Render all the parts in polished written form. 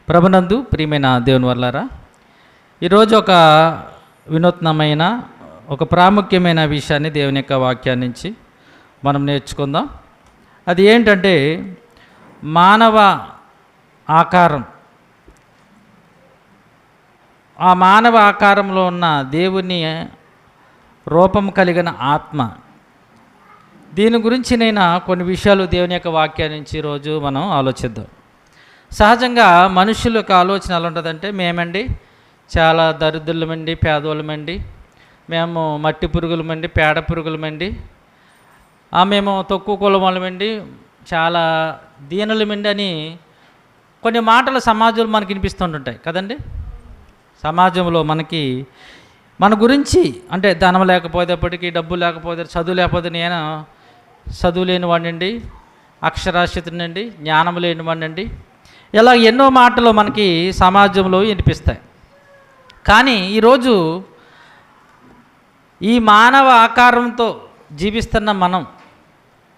ప్రభునందు ప్రియమైన దేవుని వల్లారా, ఈరోజు ఒక వినూత్నమైన ఒక ప్రాముఖ్యమైన విషయాన్ని దేవుని యొక్క వాక్యాన్ని నుంచి మనం నేర్చుకుందాం. అది ఏంటంటే మానవ ఆకారం. ఆ మానవ ఆకారంలో ఉన్న దేవుని రూపం కలిగిన ఆత్మ. దీని గురించి నేను కొన్ని విషయాలు దేవుని యొక్క వాక్యాన్ని నుంచి ఈరోజు మనం ఆలోచిద్దాం. సహజంగా మనుషుల యొక్క ఆలోచన ఎలా ఉంటుందంటే, మేమండి చాలా దరిద్రులమండి, పేదోళ్ళమండి, మేము మట్టి పురుగులమండి, పేడ పురుగులమండి, మేము తక్కువ కులం వాళ్ళమండి, చాలా దీనులమండి అని కొన్ని మాటలు సమాజంలో మనకి వినిపిస్తుంటుంటాయి కదండి. సమాజంలో మన గురించి అంటే ధనం లేకపోయేటప్పటికీ, డబ్బు లేకపోతే, చదువు లేకపోతే, నేను చదువు లేని వాడినండి, అక్షరాస్యతనండి, జ్ఞానం లేని వాడినండి, ఇలా ఎన్నో మాటలు మనకి సమాజంలో వినిపిస్తాయి. కానీ ఈరోజు ఈ మానవ ఆకారంతో జీవిస్తున్న మనం,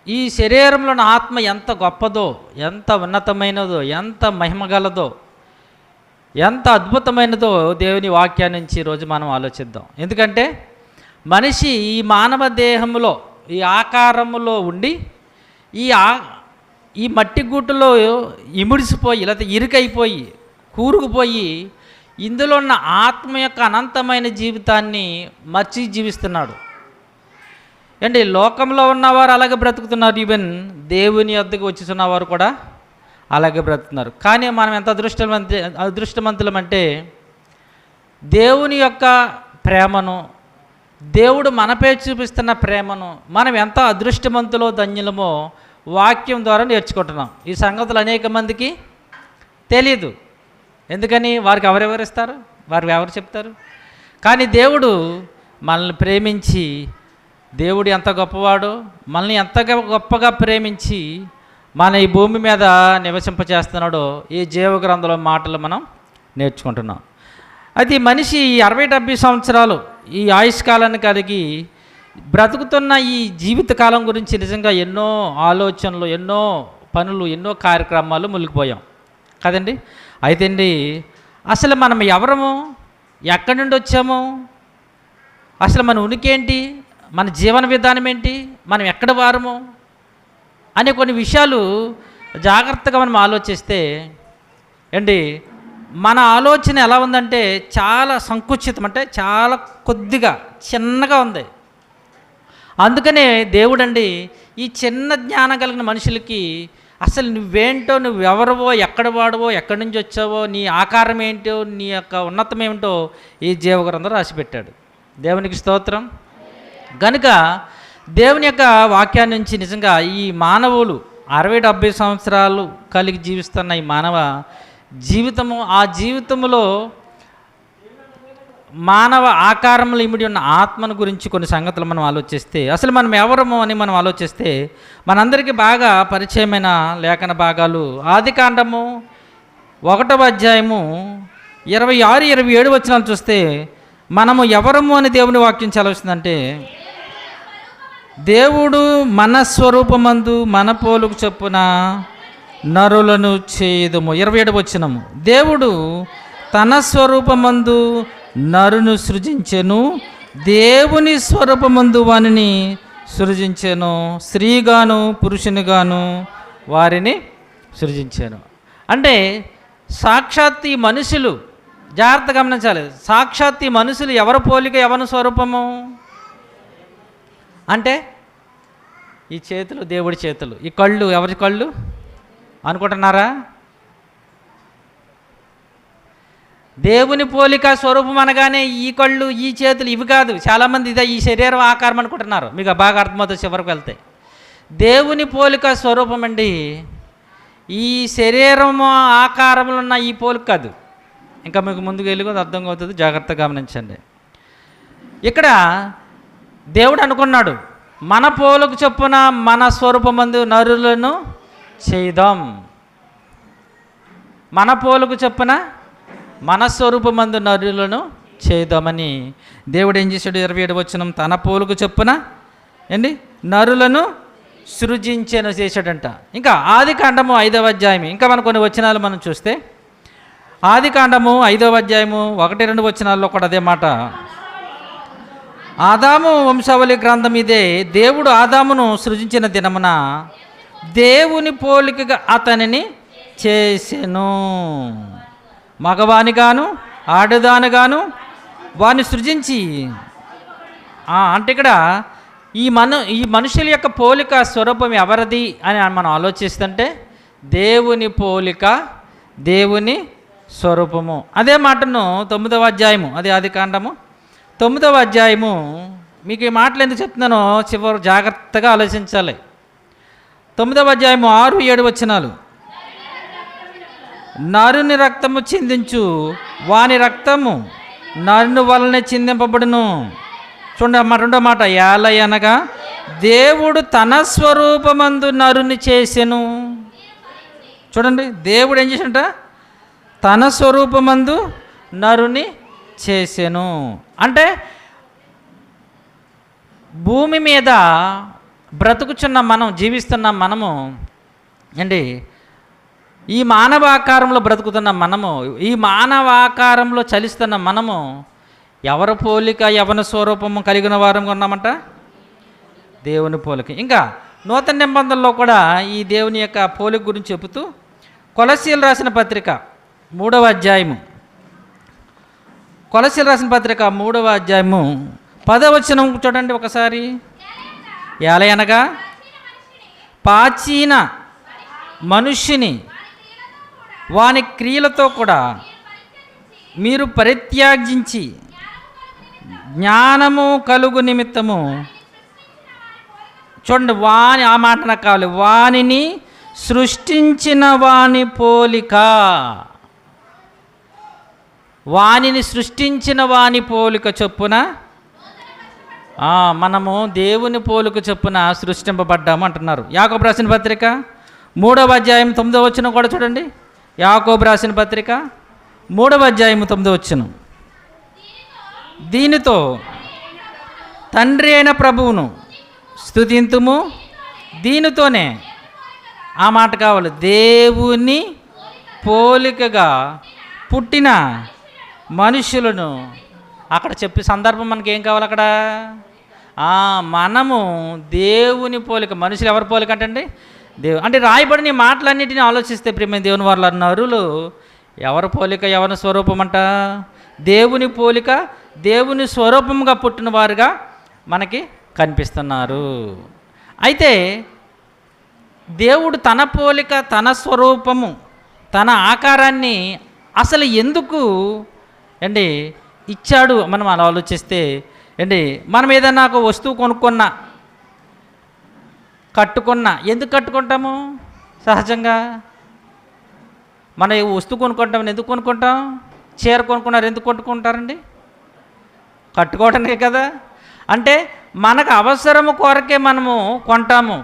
ఈ శరీరంలోని ఆత్మ ఎంత గొప్పదో, ఎంత ఉన్నతమైనదో, ఎంత మహిమగలదో, ఎంత అద్భుతమైనదో దేవుని వాక్యాన్ని నుంచి ఈరోజు మనం ఆలోచిద్దాం. ఎందుకంటే మనిషి ఈ మానవ దేహంలో, ఈ ఆకారములో ఉండి ఈ మట్టి గుట్టులో ఇముడిసిపోయి, లేకపోతే ఇరుకైపోయి, కూరుకుపోయి, ఇందులో ఉన్న ఆత్మ యొక్క అనంతమైన జీవితాన్ని మర్చి జీవిస్తున్నాడు. అంటే లోకంలో ఉన్నవారు అలాగే బ్రతుకుతున్నారు, ఈవెన్ దేవుని వద్దకు వచ్చుతున్నవారు కూడా అలాగే బ్రతుకుతున్నారు. కానీ మనం ఎంత అదృష్టవంతులమంటే దేవుని యొక్క ప్రేమను, దేవుడు మనపై చూపిస్తున్న ప్రేమను మనం ఎంత అదృష్టవంతులో, ధన్యులమో వాక్యం ద్వారా నేర్చుకుంటున్నాం. ఈ సంగతులు అనేక మందికి తెలీదు. ఎందుకని? వారికి ఎవరెవరిస్తారు, వారికి ఎవరు చెప్తారు? కానీ దేవుడు మనల్ని ప్రేమించి, దేవుడు ఎంత గొప్పవాడో, మనల్ని ఎంత గొప్పగా ప్రేమించి మన ఈ భూమి మీద నివసింపచేస్తున్నాడో ఈ జీవగ్రంథంలో మాటలు మనం నేర్చుకుంటున్నాం. అది మనిషి 60-70 సంవత్సరాలు ఈ ఆయుష్కాలాన్ని కలిగి బ్రతుకుతున్న ఈ జీవితకాలం గురించి నిజంగా ఎన్నో ఆలోచనలు, ఎన్నో పనులు, ఎన్నో కార్యక్రమాలు మునిగిపోయాం కదండి. అయితే అండి, అసలు మనం ఎవరము, ఎక్కడి నుండి వచ్చాము, అసలు మన ఉనికి ఏంటి, మన జీవన విధానం ఏంటి, మనం ఎక్కడ వారము అనే కొన్ని విషయాలు జాగ్రత్తగా మనం ఆలోచిస్తే అండి, మన ఆలోచన ఎలా ఉందంటే చాలా సంకుచితం, అంటే చాలా కొద్దిగా చిన్నగా ఉంది. అందుకనే దేవుడండి ఈ చిన్న జ్ఞానం కలిగిన మనుషులకి అసలు నువ్వేంటో, నువ్వెవరవో, ఎక్కడ వాడవో, ఎక్కడి నుంచి వచ్చావో, నీ ఆకారం ఏంటో, నీ యొక్క ఉన్నతం ఏమిటో ఈ జీవగ్రంథం రాసిపెట్టాడు. దేవునికి స్తోత్రం. కనుక దేవుని యొక్క వాక్యాన్ని నుంచి నిజంగా ఈ మానవులు 60-70 సంవత్సరాలు కలిగి జీవిస్తున్న ఈ మానవ జీవితము, ఆ జీవితంలో మానవ ఆకారంలో ఇమిడి ఉన్న ఆత్మను గురించి కొన్ని సంగతులు మనం ఆలోచిస్తే, అసలు మనం ఎవరము అని మనం ఆలోచిస్తే, మనందరికీ బాగా పరిచయమైన లేఖన భాగాలు ఆదికాండము 1వ అధ్యాయము 26-27 వచనాలు చూస్తే, మనము ఎవరము అని దేవుని వాక్యం చదవస్తుందంటే, దేవుడు మన స్వరూపమందు మన పోలుకు చొప్పున నరులను చేయుదుము. 27వ వచనము, దేవుడు తన స్వరూపమందు నరును సృజించెను, దేవుని స్వరూపమందు వానిని సృజించెను, స్త్రీగాను పురుషునిగాను వారిని సృజించాను. అంటే సాక్షాత్ ఈ మనుషులు, జాగ్రత్త గమనించాలి, సాక్షాత్ ఈ మనుషులు ఎవరి పోలిక, ఎవరి స్వరూపము అంటే ఈ చేతులు దేవుడి చేతులు, ఈ కళ్ళు ఎవరి కళ్ళు అనుకుంటున్నారా? దేవుని పోలిక స్వరూపం అనగానే ఈ కళ్ళు, ఈ చేతులు ఇవి కాదు. చాలామంది ఇదే ఈ శరీరం ఆకారం అనుకుంటున్నారు. మీకు బాగా అర్థమవుతుంది చివరికి వెళ్తే. దేవుని పోలిక స్వరూపం అండి ఈ శరీరము ఆకారంలో ఉన్న ఈ పోలిక కాదు. ఇంకా మీకు ముందుకు వెళ్ళి అర్థం అవుతుంది, జాగ్రత్తగా గమనించండి. ఇక్కడ దేవుడు అనుకున్నాడు, మన పోలుకు చొప్పున మన స్వరూపమందు నరులను చేద్దాం. మన పోలుకు చొప్పున మన స్వరూపమందు నరులను చేద్దామని దేవుడు ఏం చేశాడు? 27వ వచనం, తన పోలుకు చొప్పున నరులను సృజించెను చేశాడంట. ఇంకా ఆదికాండము 5వ అధ్యాయం ఇంకా మన కొన్ని వచనాలు మనం చూస్తే, ఆదికాండము 5వ అధ్యాయము 1-2 వచనాల్లో కూడా అదే మాట. ఆదాము వంశావళి గ్రంథం ఇదే. దేవుడు ఆదామును సృజించిన దినమున దేవుని పోలికగా అతనిని చేసెను, మగవానిగాను ఆడదానిగాను వారిని సృజించి. అంటే ఇక్కడ ఈ మనుషుల యొక్క పోలిక స్వరూపం ఎవరిది అని మనం ఆలోచిస్తుంటే దేవుని పోలిక, దేవుని స్వరూపము. అదే మాటను 9వ అధ్యాయము, అది ఆదికాండము 9వ అధ్యాయము. మీకు ఈ మాటలు ఎందుకు చెప్తున్నానో చివరి జాగ్రత్తగా ఆలోచించాలి. 9వ అధ్యాయము 6-7 వచనాలు. నరుని రక్తము చిందించు వాని రక్తము నరుని వలనే చిందింపబడును. చూడండి రెండో మాట, ఏలయనగా దేవుడు తన స్వరూపమందు నరుని చేసెను. చూడండి, దేవుడు ఏం చేసినట? తన స్వరూపమందు నరుని చేసెను. అంటే భూమి మీద బ్రతుకుచున్న మనం, జీవిస్తున్న మనము అండి, ఈ మానవ ఆకారంలో బ్రతుకుతున్న మనము, ఈ మానవ ఆకారంలో చలిస్తున్న మనము ఎవరి పోలిక, ఎవరి స్వరూపము కలిగిన వారంగా ఉన్నామంట? దేవుని పోలిక. ఇంకా నూతన నిబంధనలో కూడా ఈ దేవుని యొక్క పోలిక గురించి చెబుతూ కొలస్సీలు రాసిన పత్రిక 3వ అధ్యాయము, కొలస్సీలు రాసిన పత్రిక 3వ అధ్యాయము 10వ వచనం చూడండి ఒకసారి. ఏలయనగా ప్రాచీన మనుష్యుని వాని క్రియలతో కూడా మీరు పరిత్యాగించి జ్ఞానము కలుగు నిమిత్తము. చూడండి, వాని, ఆ మాట నాకు కావాలి, వానిని సృష్టించిన వాని పోలిక, వానిని సృష్టించిన వాని పోలిక చొప్పున మనము దేవుని పోలిక చొప్పున సృష్టింపబడ్డాము అంటున్నారు. యాకోబు రాసిన పత్రిక 3వ అధ్యాయం 9వ వచనం కూడా చూడండి. యాకోబు రాసిన పత్రిక 3వ అధ్యాయం 9వ వచనం. దీనితో తండ్రి అయిన ప్రభువును స్తుతింతుము, దీనితోనే, ఆ మాట కావాలి, దేవుని పోలికగా పుట్టిన మనుషులను. అక్కడ చెప్పే సందర్భం మనకి ఏం కావాలి అక్కడ? మనము దేవుని పోలిక. మనుషులు ఎవరి పోలిక అంటే అంటే రాయబడిన మాటలన్నిటిని ఆలోచిస్తే ప్రియమైన దేవుని వాళ్ళ నరులు ఎవరి పోలిక, ఎవరి స్వరూపం అంట? దేవుని పోలిక, దేవుని స్వరూపంగా పుట్టిన వారుగా మనకి కనిపిస్తున్నారు. అయితే దేవుడు తన పోలిక, తన స్వరూపము, తన ఆకారాన్ని అసలు ఎందుకు ఇచ్చాడు మనం అలా ఆలోచిస్తే మనం ఏదైనా ఒక వస్తువు కొనుక్కున్నా, కట్టుకున్నా, ఎందుకు కట్టుకుంటాము? సహజంగా మన వస్తువు కొనుక్కుంటామని ఎందుకు కొనుక్కుంటాం? చీర కొనుక్కున్నారు ఎందుకు కొనుక్కుంటారండి? కట్టుకోవడానికే కదా. అంటే మనకు అవసరము కొరకే మనము కొంటాము.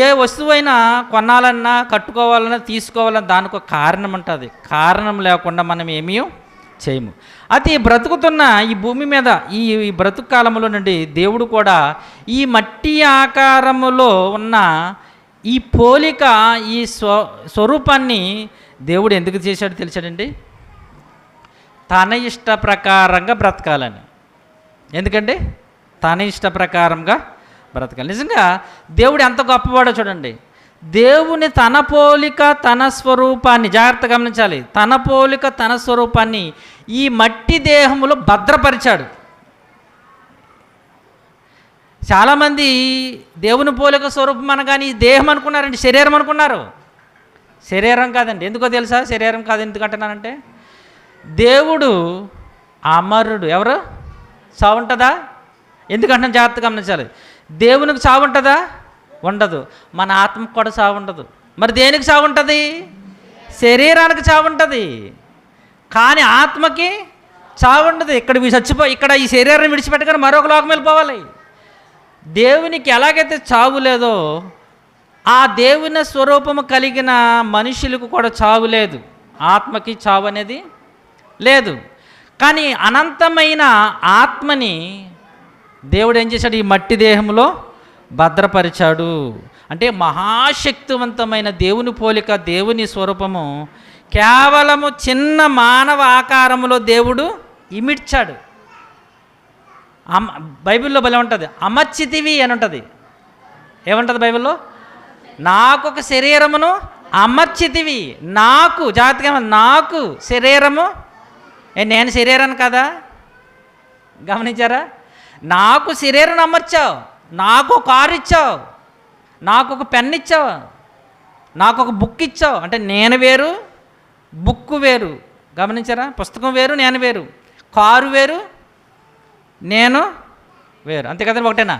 ఏ వస్తువైనా కొనాలన్నా, కట్టుకోవాలన్నా, తీసుకోవాలన్నా దానికి ఒక కారణం ఉంటుంది. కారణం లేకుండా మనం ఏమీ చేయము. అది బ్రతుకుతున్న ఈ భూమి మీద ఈ బ్రతుకు కాలంలో నుండి దేవుడు కూడా ఈ మట్టి ఆకారములో ఉన్న ఈ పోలిక, ఈ స్వరూపాన్ని దేవుడు ఎందుకు చేశాడు తెలిసాడండి? తన ఇష్ట ప్రకారంగా బ్రతకాలని. ఎందుకంటే తన ఇష్ట ప్రకారంగా బ్రతకాలి. నిజంగా దేవుడు ఎంత గొప్పవాడో చూడండి. దేవుని తన పోలిక, తన స్వరూపాన్ని, జాగ్రత్తగా గమనించాలి, తన పోలిక, తన స్వరూపాన్ని ఈ మట్టి దేహములో భద్రపరిచాడు. చాలామంది దేవుని పోలిక స్వరూపం అనగానే ఈ దేహం అనుకున్నారండి, శరీరం అనుకున్నారు. శరీరం కాదండి. ఎందుకో తెలుసా? శరీరం కాదు ఎందుకంటున్నానంటే, దేవుడు అమరుడు. ఎవరు? చావు ఉంటుందా? ఎందుకంటే జాగ్రత్తగా గమనించాలి. దేవునికి చావు ఉంటుందా? ఉండదు. మన ఆత్మకు కూడా చావు ఉండదు. మరి దేనికి చావు ఉంటుంది? శరీరానికి చావు ఉంటుంది, కానీ ఆత్మకి చావు ఉండదు. ఇక్కడ ఈ శరీరాన్ని విడిచిపెట్టగానే మరొక లోకం వెళ్ళిపోవాలి. దేవునికి ఎలాగైతే చావు లేదో ఆ దేవుని స్వరూపము కలిగిన మనుషులకు కూడా చావు లేదు. ఆత్మకి చావు అనేది లేదు. కానీ అనంతమైన ఆత్మని దేవుడు ఏం చేశాడు? ఈ మట్టి దేహంలో భద్రపరిచాడు. అంటే మహాశక్తివంతమైన దేవుని పోలిక, దేవుని స్వరూపము కేవలము చిన్న మానవ ఆకారములో దేవుడు ఇమిడ్చాడు. బైబిల్లో భలే ఉంటుంది, అమర్చితివి అని ఉంటుంది. ఏముంటుంది బైబిల్లో? నాకు ఒక శరీరమును అమర్చితివి. నాకు జాగ్రత్తగా, నాకు శరీరము, నేను శరీరాన్ని కదా, గమనించారా? నాకు శరీరం అమర్చావు, నాకు ఒక కారు ఇచ్చావు, నాకు ఒక పెన్ ఇచ్చావు, నాకు ఒక బుక్ ఇచ్చావు. అంటే నేను వేరు, బుక్ వేరు. గమనించారా? పుస్తకం వేరు, నేను వేరు. కారు వేరు, నేను వేరు. అంతే కదండి, ఒకటేనా?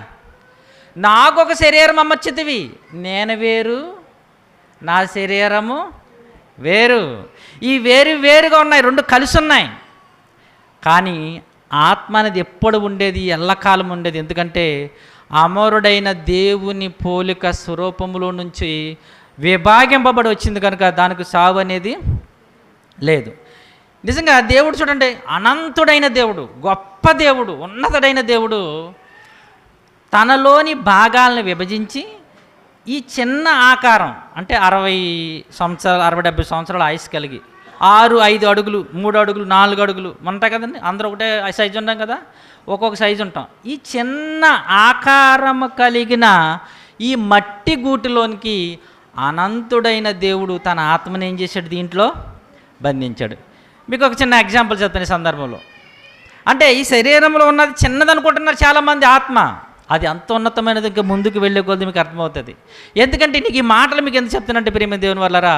నాకు ఒక శరీరం అమర్చితివి, నేను వేరు, నా శరీరము వేరు. ఈ వేరు వేరుగా ఉన్నాయి, రెండు కలిసి ఉన్నాయి. కానీ ఆత్మ అనేది ఎప్పుడు ఉండేది? ఎల్లకాలం ఉండేది. ఎందుకంటే అమరుడైన దేవుని పోలిక స్వరూపములో నుంచి విభాగింపబడి వచ్చింది కనుక దానికి సావు అనేది లేదు. నిజంగా దేవుడు చూడండి, అనంతుడైన దేవుడు, గొప్ప దేవుడు, ఉన్నతుడైన దేవుడు తనలోని భాగాలను విభజించి ఈ చిన్న ఆకారం, అంటే 60 సంవత్సరాలు 60-70 సంవత్సరాల ఆయుష్ కలిగి 6-5 అడుగులు, 3 అడుగులు, 4 అడుగులు ఉంటాయి కదండి. అందరూ ఒకటే సైజు ఉంటాం కదా, ఒక్కొక్క సైజు ఉంటాం. ఈ చిన్న ఆకారం కలిగిన ఈ మట్టి గూటిలోనికి అనంతుడైన దేవుడు తన ఆత్మని ఏం చేశాడు? దీంట్లో బంధించాడు. మీకు ఒక చిన్న ఎగ్జాంపుల్ చెప్తాను ఈ సందర్భంలో. అంటే ఈ శరీరంలో ఉన్నది చిన్నది అనుకుంటున్నారు చాలామంది, ఆత్మ అది అంత ఉన్నతమైనది. ఇంకా ముందుకు వెళ్ళే కొద్ది మీకు అర్థమవుతుంది. ఎందుకంటే నీకు ఈ మాటలు మీకు ఎందుకు చెప్తానంటే, ప్రియమైన దేవుని వల్లరా,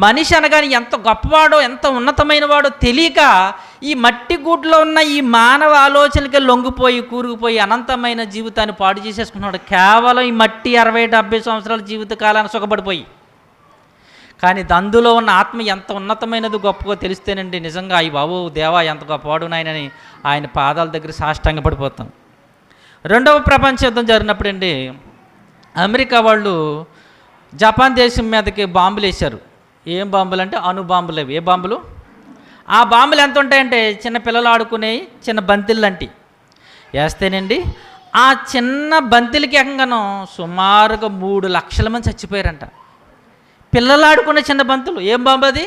మనిషి అనగానే ఎంత గొప్పవాడో, ఎంత ఉన్నతమైన వాడో తెలియక ఈ మట్టి గూట్లో ఉన్న ఈ మానవ ఆలోచనలకి లొంగిపోయి కూరుకుపోయి అనంతమైన జీవితాన్ని పాడు చేసేసుకున్నాడు. కేవలం ఈ మట్టి 60-70 సంవత్సరాల జీవిత కాలాన్ని సుఖపడిపోయి. కానీ అందులో ఉన్న ఆత్మ ఎంత ఉన్నతమైనది, గొప్పగా తెలిస్తేనండి నిజంగా ఈ బాబు దేవా ఎంత గొప్పవాడు నాయనని ఆయన పాదాల దగ్గర సాష్టాంగ పడిపోతాం. రెండవ ప్రపంచ యుద్ధం జరిగినప్పుడు అండి, అమెరికా వాళ్ళు జపాన్ దేశం మీదకి బాంబులు వేశారు. ఏం బాంబులు అంటే అణుబాంబులు. అవి ఏ బాంబులు? ఆ బాంబులు ఎంత ఉంటాయంటే చిన్న పిల్లలు ఆడుకునే చిన్న బంతిళ్ళు లాంటి వేస్తేనండి, ఆ చిన్న బంతిలకి ఏకంగానో సుమారుగా 3 లక్షల మంది చచ్చిపోయారంట. పిల్లలు ఆడుకునే చిన్న బంతులు. ఏం బాంబు అది?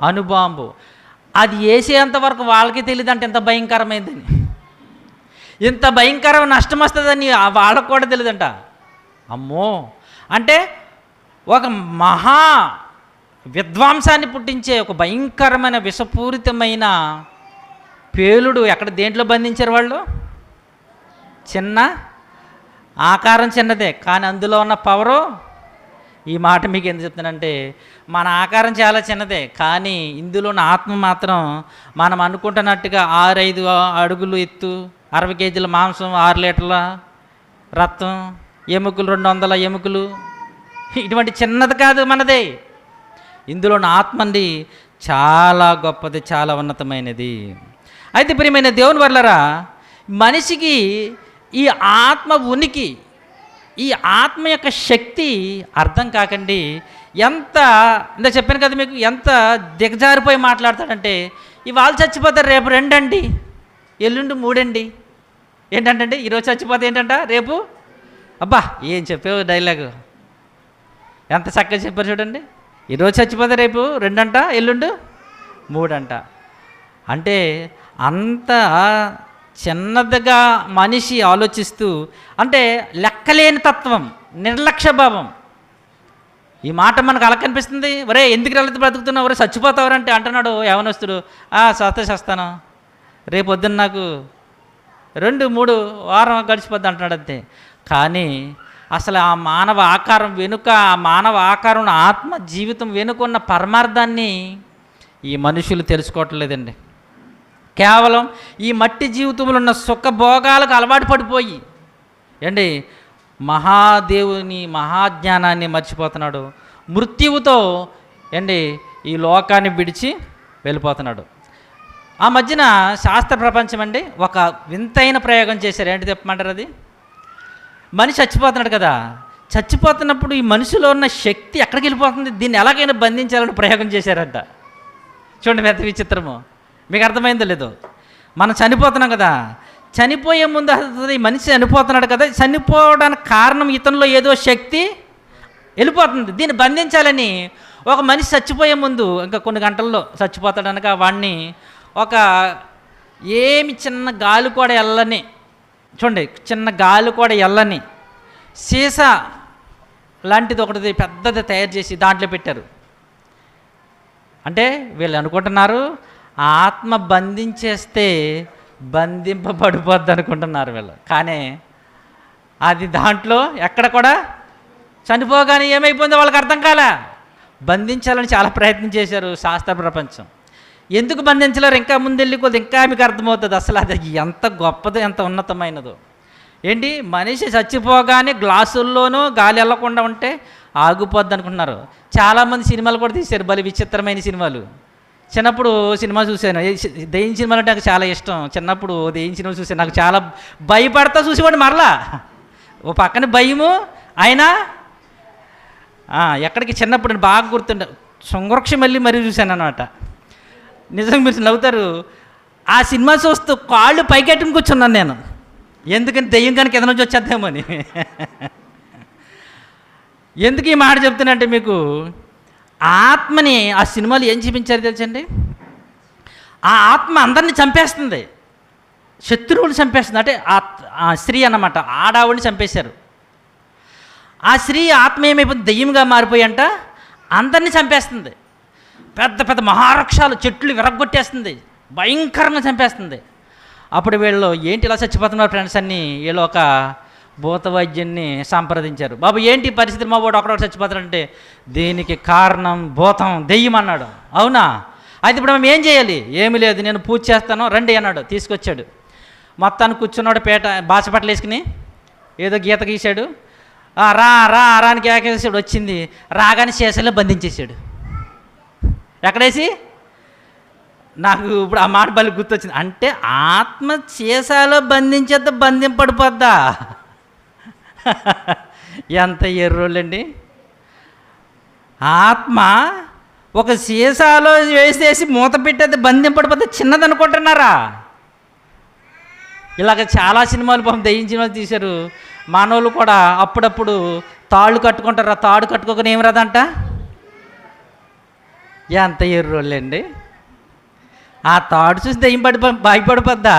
అణుబాంబు. అది వేసేంతవరకు వాళ్ళకి తెలియదు అంటే ఎంత భయంకరమైందని, ఇంత భయంకరమైన నష్టం వస్తుందని వాళ్ళకు కూడా తెలియదంట. అమ్మో, అంటే ఒక మహా విధ్వంసాన్ని పుట్టించే ఒక భయంకరమైన విషపూరితమైన పేలుడు ఎక్కడ దేంట్లో బంధించారు వాళ్ళు? చిన్న ఆకారం చిన్నదే, కానీ అందులో ఉన్న పవరు. ఈ మాట మీకు ఎందుకు చెప్తానంటే, మన ఆకారం చాలా చిన్నదే, కానీ ఇందులో ఉన్న ఆత్మ మాత్రం మనం అనుకుంటున్నట్టుగా 6-5 అడుగులు ఎత్తు, 60 కేజీల మాంసం, 6 లీటర్ల రక్తం, ఎముకలు 200 ఎముకలు, ఇటువంటి చిన్నది కాదు మనదే. ఇందులో ఉన్న ఆత్మ అండి చాలా గొప్పది, చాలా ఉన్నతమైనది. అయితే ప్రియమైన దేవుని వల్లరా, మనిషికి ఈ ఆత్మ ఉనికి, ఈ ఆత్మ యొక్క శక్తి అర్థం కాకండి ఎంత, ఇందా చెప్పాను కదా మీకు, ఎంత దిగజారిపోయి మాట్లాడతాడంటే, ఇవాళ చచ్చిపోతారు, రేపు 2 అండి, ఎల్లుండి 3 అండి. ఏంటంటే ఈరోజు చచ్చిపోతే ఏంటంట రేపు, అబ్బా ఏం చెప్పావు డైలాగు, ఎంత చక్కగా చెప్పారు చూడండి. ఈరోజు చచ్చిపోతే రేపు 2 అంట, ఎల్లుండి 3 అంట. అంటే అంత చిన్నదిగా మనిషి ఆలోచిస్తూ, అంటే లెక్కలేని తత్వం, నిర్లక్ష్య భావం. ఈ మాట మనకు అలా కనిపిస్తుంది. ఒరే ఎందుకు వెళ్ళి బ్రతుకుతున్నావు, ఒరే చచ్చిపోతావరంటే అంటున్నాడు యవనస్తుడు. చేస్తాను, రేపు పొద్దున్న నాకు 2-3 వారం గడిచిపోద్ది అంటున్నాడు అంతే. కానీ అసలు ఆ మానవ ఆకారం వెనుక, ఆ మానవ ఆకారం ఆత్మ జీవితం వెనుకున్న పరమార్థాన్ని ఈ మనుషులు తెలుసుకోవట్లేదండి. కేవలం ఈ మట్టి జీవితంలో ఉన్న సుఖభోగాలకు అలవాటు పడిపోయి ఏండి మహాదేవుని మహాజ్ఞానాన్ని మర్చిపోతున్నాడు. మృత్యువుతో ఏండి ఈ లోకాన్ని విడిచి వెళ్ళిపోతున్నాడు. ఆ మధ్యన శాస్త్ర ప్రపంచం అండి ఒక వింతైన ప్రయోగం చేశారు. ఏంటి చెప్పమంటారు? అది మనిషి చచ్చిపోతున్నాడు కదా, చచ్చిపోతున్నప్పుడు ఈ మనిషిలో ఉన్న శక్తి ఎక్కడికి వెళ్ళిపోతుంది, దీన్ని ఎలాగైనా బంధించాలని ప్రయోగం చేశారంట. చూడండి ఎంత విచిత్రము, మీకు అర్థమైందో లేదో. మనం చనిపోతున్నాం కదా, చనిపోయే ముందు అసలు ఈ మనిషి చనిపోతున్నాడు కదా, చనిపోవడానికి కారణం ఇతనిలో ఏదో శక్తి వెళ్ళిపోతుంది, దీన్ని బంధించాలని ఒక మనిషి చచ్చిపోయే ముందు ఇంకా కొన్ని గంటల్లో చచ్చిపోతాడనక వాడిని ఒక ఏమి చిన్న గాలి కూడా వెళ్ళని, చూడండి చిన్న గాలి కూడా వెళ్ళని సీసా లాంటిది ఒకటిది పెద్దది తయారు చేసి దాంట్లో పెట్టారు. అంటే వీళ్ళు అనుకుంటున్నారు ఆత్మ బంధించేస్తే బంధింపబడిపోద్ది అనుకుంటున్నారు వీళ్ళు. కానీ అది దాంట్లో ఎక్కడ కూడా చనిపోగానే ఏమైపోయిందో వాళ్ళకి అర్థం కాలే. బంధించాలని చాలా ప్రయత్నం చేశారు శాస్త్ర ప్రపంచం. ఎందుకు బంధించలేరు? ఇంకా ముందెళ్ళి కొద్ది ఇంకా మీకు అర్థమవుతుంది అసలు అది ఎంత గొప్పదో ఎంత ఉన్నతమైనదో. ఏంటి, మనిషి చచ్చిపోగానే గ్లాసుల్లోనూ గాలి వెళ్ళకుండా ఉంటే ఆగిపోద్ది అనుకుంటున్నారు. చాలామంది సినిమాలు కూడా తీశారు, భలే విచిత్రమైన సినిమాలు. చిన్నప్పుడు సినిమా చూశాను, దెయ్యం సినిమాలు అంటే నాకు చాలా ఇష్టం. చిన్నప్పుడు దెయ్యం సినిమా చూశాను, నాకు చాలా భయపడతా చూసేవాడు. మరలా ఓ పక్కన భయము, అయినా ఎక్కడికి చిన్నప్పుడు నేను బాగా గుర్తుండే సంరక్ష మరీ చూశాను అనమాట. నిజంగా మీరు నవ్వుతారు. ఆ సినిమా చూస్తూ కాళ్ళు పైకెట్టుకుని కూర్చున్నాను నేను, ఎందుకని దెయ్యం కనుక ఎద నుంచి వచ్చేద్దామో అని. ఎందుకు ఈ మాట చెప్తున్నంటే, మీకు ఆత్మని ఆ సినిమాలు ఏం చూపించారు తెలుసండి? ఆ ఆత్మ అందరినీ చంపేస్తుంది, శత్రువులు చంపేస్తుంది. అంటే ఆ స్త్రీ అన్నమాట, ఆడావుడిని చంపేశారు. ఆ స్త్రీ ఆత్మ ఏమైపోతుంది, దెయ్యంగా మారిపోయి అంట అందరినీ చంపేస్తుంది. పెద్ద పెద్ద మహావృక్షాలు చెట్లు విరగ్గొట్టేస్తుంది, భయంకరంగా చంపేస్తుంది. అప్పుడు వీళ్ళు ఏంటి ఇలా చచ్చిపోతున్నారు ఫ్రెండ్స్ అని వీళ్ళు ఒక భూత వైద్యున్ని సంప్రదించారు. బాబు ఏంటి పరిస్థితి, మా వాడు ఒకడొకటి చచ్చిపోతాడంటే దీనికి కారణం భూతం, దెయ్యం అన్నాడు. అవునా, అయితే ఇప్పుడు మేము ఏం చేయాలి? ఏమీ లేదు, నేను పూజ చేస్తాను రండి అన్నాడు. తీసుకొచ్చాడు. మొత్తాన్ని కూర్చున్నాడు, బాసపట్టలు వేసుకుని ఏదో గీత గీశాడు. రా రా రానికి ఏకేసాడు. వచ్చింది, రాగానే శేషంలో బంధించేసాడు. ఎక్కడేసి, నాకు ఇప్పుడు ఆ మాట బలి గుర్తొచ్చింది. అంటే ఆత్మ శేషాలో బంధించేద్దా, బంధింపడిపోద్దా? ఎంత ఎర్రోళ్ళండి. ఆత్మ ఒక సీసాలో వేసేసి మూత పెట్టేది బంధింపడిపోతే చిన్నది అనుకుంటున్నారా? ఇలాగ చాలా సినిమాలు పాపం దెయ్యం సినిమాలు తీశారు. మానవులు కూడా అప్పుడప్పుడు తాళ్ళు కట్టుకుంటారు. ఆ తాడు కట్టుకోకని ఏమి రాదంట. ఎంత ఎర్రోళ్ళండి. ఆ తాడు చూసి దెయ్యం భయపడిపోద్దా?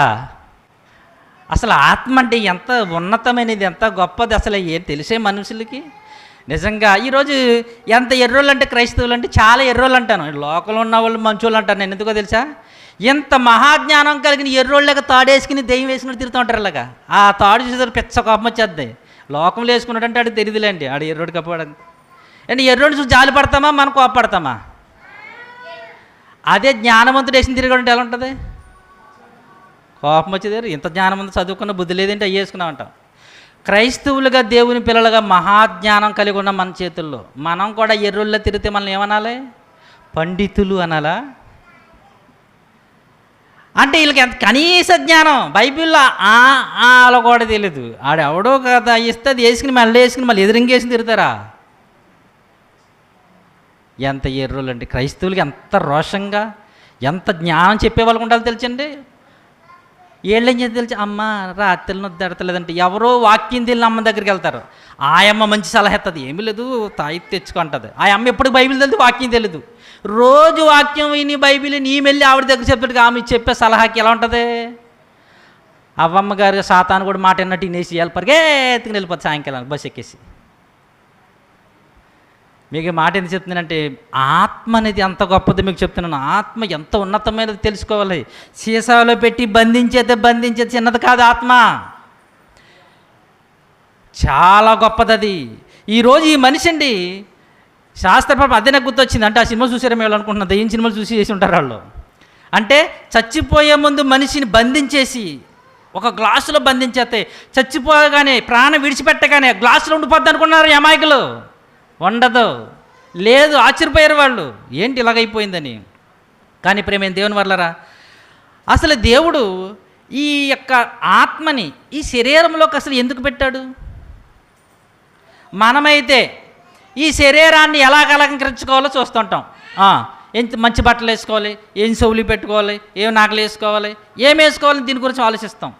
అసలు ఆత్మ అంటే ఎంత ఉన్నతమైనది, ఎంత గొప్పది అసలు ఏం తెలిసే మనుషులకి. నిజంగా ఈరోజు ఎంత ఎర్రోళ్ళు అంటే క్రైస్తవులు అంటే చాలా ఎర్రోళ్ళు అంటాను. లోకంలో ఉన్న వాళ్ళు మంచోళ్ళు అంటాను నేను. ఎందుకో తెలుసా? ఎంత మహాజ్ఞానం కలిగిన ఎర్రోళ్ళగా తాడేసుకుని దెయ్యం వేసుకుని తిరుగుతూ ఉంటారు. ఇలాగా ఆ తాడు చూసేసరికి పెద్ద కోపం వచ్చేద్ది. లోకంలో వేసుకున్నాడంటే ఆడికి తెలియదులేండి, ఆడు ఎర్రోడు కప్పడం. అంటే ఎర్రోడు చూసి జాలి పడతామా, మనం కోపడతామా? అదే జ్ఞానవంతుడు వేసిన తిరగడంటే ఎలా ఉంటుంది? కోపం వచ్చేది. ఇంత జ్ఞానవంతుడు చదువుకున్న బుద్ధి లేదంటే అవి వేసుకున్నామంటాం. క్రైస్తవులుగా దేవుని పిల్లలుగా మహాజ్ఞానం కలిగి ఉన్న మన చేతుల్లో మనం కూడా ఎర్రోళ్ళ తిరిగితే మనల్ని ఏమనాలి? పండితులు అనాలా? అంటే వీళ్ళకి ఎంత కనీస జ్ఞానం బైబిల్లో అలా కూడా తెలియదు. ఆడెవడో కదా ఇస్తే అది వేసుకుని మళ్ళీ వేసుకుని మళ్ళీ ఎదురింగేసి తిరుగుతారా? ఎంత ఎర్రోళ్ళు అండి. క్రైస్తవులకి ఎంత రోషంగా ఎంత జ్ఞానం చెప్పేవాళ్ళకు ఉండాలి తెలుసండి. ఏళ్ళేం చేసి తెలిసి, అమ్మ రాత్రి నొద్దడతలేదంటే ఎవరో వాక్యం తెలియని అమ్మ దగ్గరికి వెళ్తారు. ఆ అమ్మ మంచి సలహా ఇస్తుంది, ఏమీ లేదు తాయి తెచ్చుకుంటుంది. ఆ అమ్మ ఎప్పుడు బైబిల్ తెలియదు, వాక్యం తెలియదు. రోజు వాక్యం విని బైబిల్ నీ వెళ్ళి ఆవిడ దగ్గర చెప్తాడు. ఆమె చెప్పే సలహాకి ఎలా ఉంటుంది? అవ్వమ్మ గారు సాతాను కూడా మాట విన్నట్టు వినేసి పరిగెత్తుకుని వెళ్ళిపోతుంది సాయంకాలం బస్సు ఎక్కేసి. మీకు మాట ఎందుకు చెప్తున్నానంటే ఆత్మ అనేది ఎంత గొప్పది మీకు చెప్తున్నాను. ఆత్మ ఎంత ఉన్నతమైనది తెలుసుకోవాలి. సీసాలో పెట్టి బంధించేది చిన్నది కాదు. ఆత్మ చాలా గొప్పది. అది ఈరోజు ఈ మనిషి అండి శాస్త్రపరం అదే నాకు గుర్తొచ్చింది. అంటే ఆ సినిమా చూసారా మేము అనుకుంటున్నాం, దెయ్యం సినిమాలు చూసి చేసి ఉంటారు వాళ్ళు. అంటే చచ్చిపోయే ముందు మనిషిని బంధించేసి ఒక గ్లాసులో బంధించేస్తే చచ్చిపోగానే ప్రాణం విడిచిపెట్టగానే గ్లాసులో ఉండిపోద్ది అనుకున్నారు ఈ అమాయకులు. ఉండదు, లేదు. ఆశ్చర్యపోయారు వాళ్ళు, ఏంటి ఇలాగైపోయిందని. కానీ ప్రేమైన దేవుని వల్లరా, అసలు దేవుడు ఈ యొక్క ఆత్మని ఈ శరీరంలోకి అసలు ఎందుకు పెట్టాడు? మనమైతే ఈ శరీరాన్ని ఎలాగ అలంకరించుకోవాలో చూస్తుంటాం. ఎంత మంచి బట్టలు వేసుకోవాలి, ఏం చెవులు పెట్టుకోవాలి, ఏం నగలు వేసుకోవాలి, ఏం వేసుకోవాలని దీని గురించి ఆలోచిస్తాం.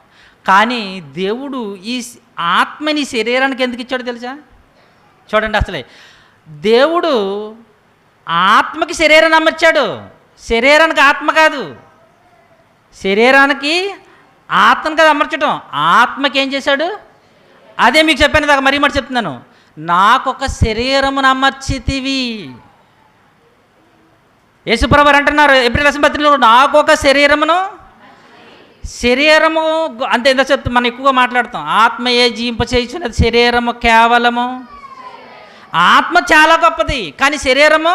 కానీ దేవుడు ఈ ఆత్మని శరీరానికి ఎందుకు ఇచ్చాడో తెలుసా? చూడండి, అసలే దేవుడు ఆత్మకి శరీరాన్ని అమర్చాడు. శరీరానికి ఆత్మ కాదు, శరీరానికి ఆత్మను కదా అమర్చడం. ఆత్మకి ఏం చేశాడు? అదే మీకు చెప్పాను దాకా మరీ మరి చెప్తున్నాను. నాకొక శరీరమును అమర్చితివి. యేసుప్రభువారు అంటున్నారు ఎబ్రిల్ రాసిన పత్రికలో, నాకొక శరీరము అంతే. ఎంత చెప్తాం మనం ఎక్కువగా మాట్లాడతాం. ఆత్మయే జీవింప చేయుచున్నది, శరీరము కేవలము. ఆత్మ చాలా గొప్పది, కానీ శరీరము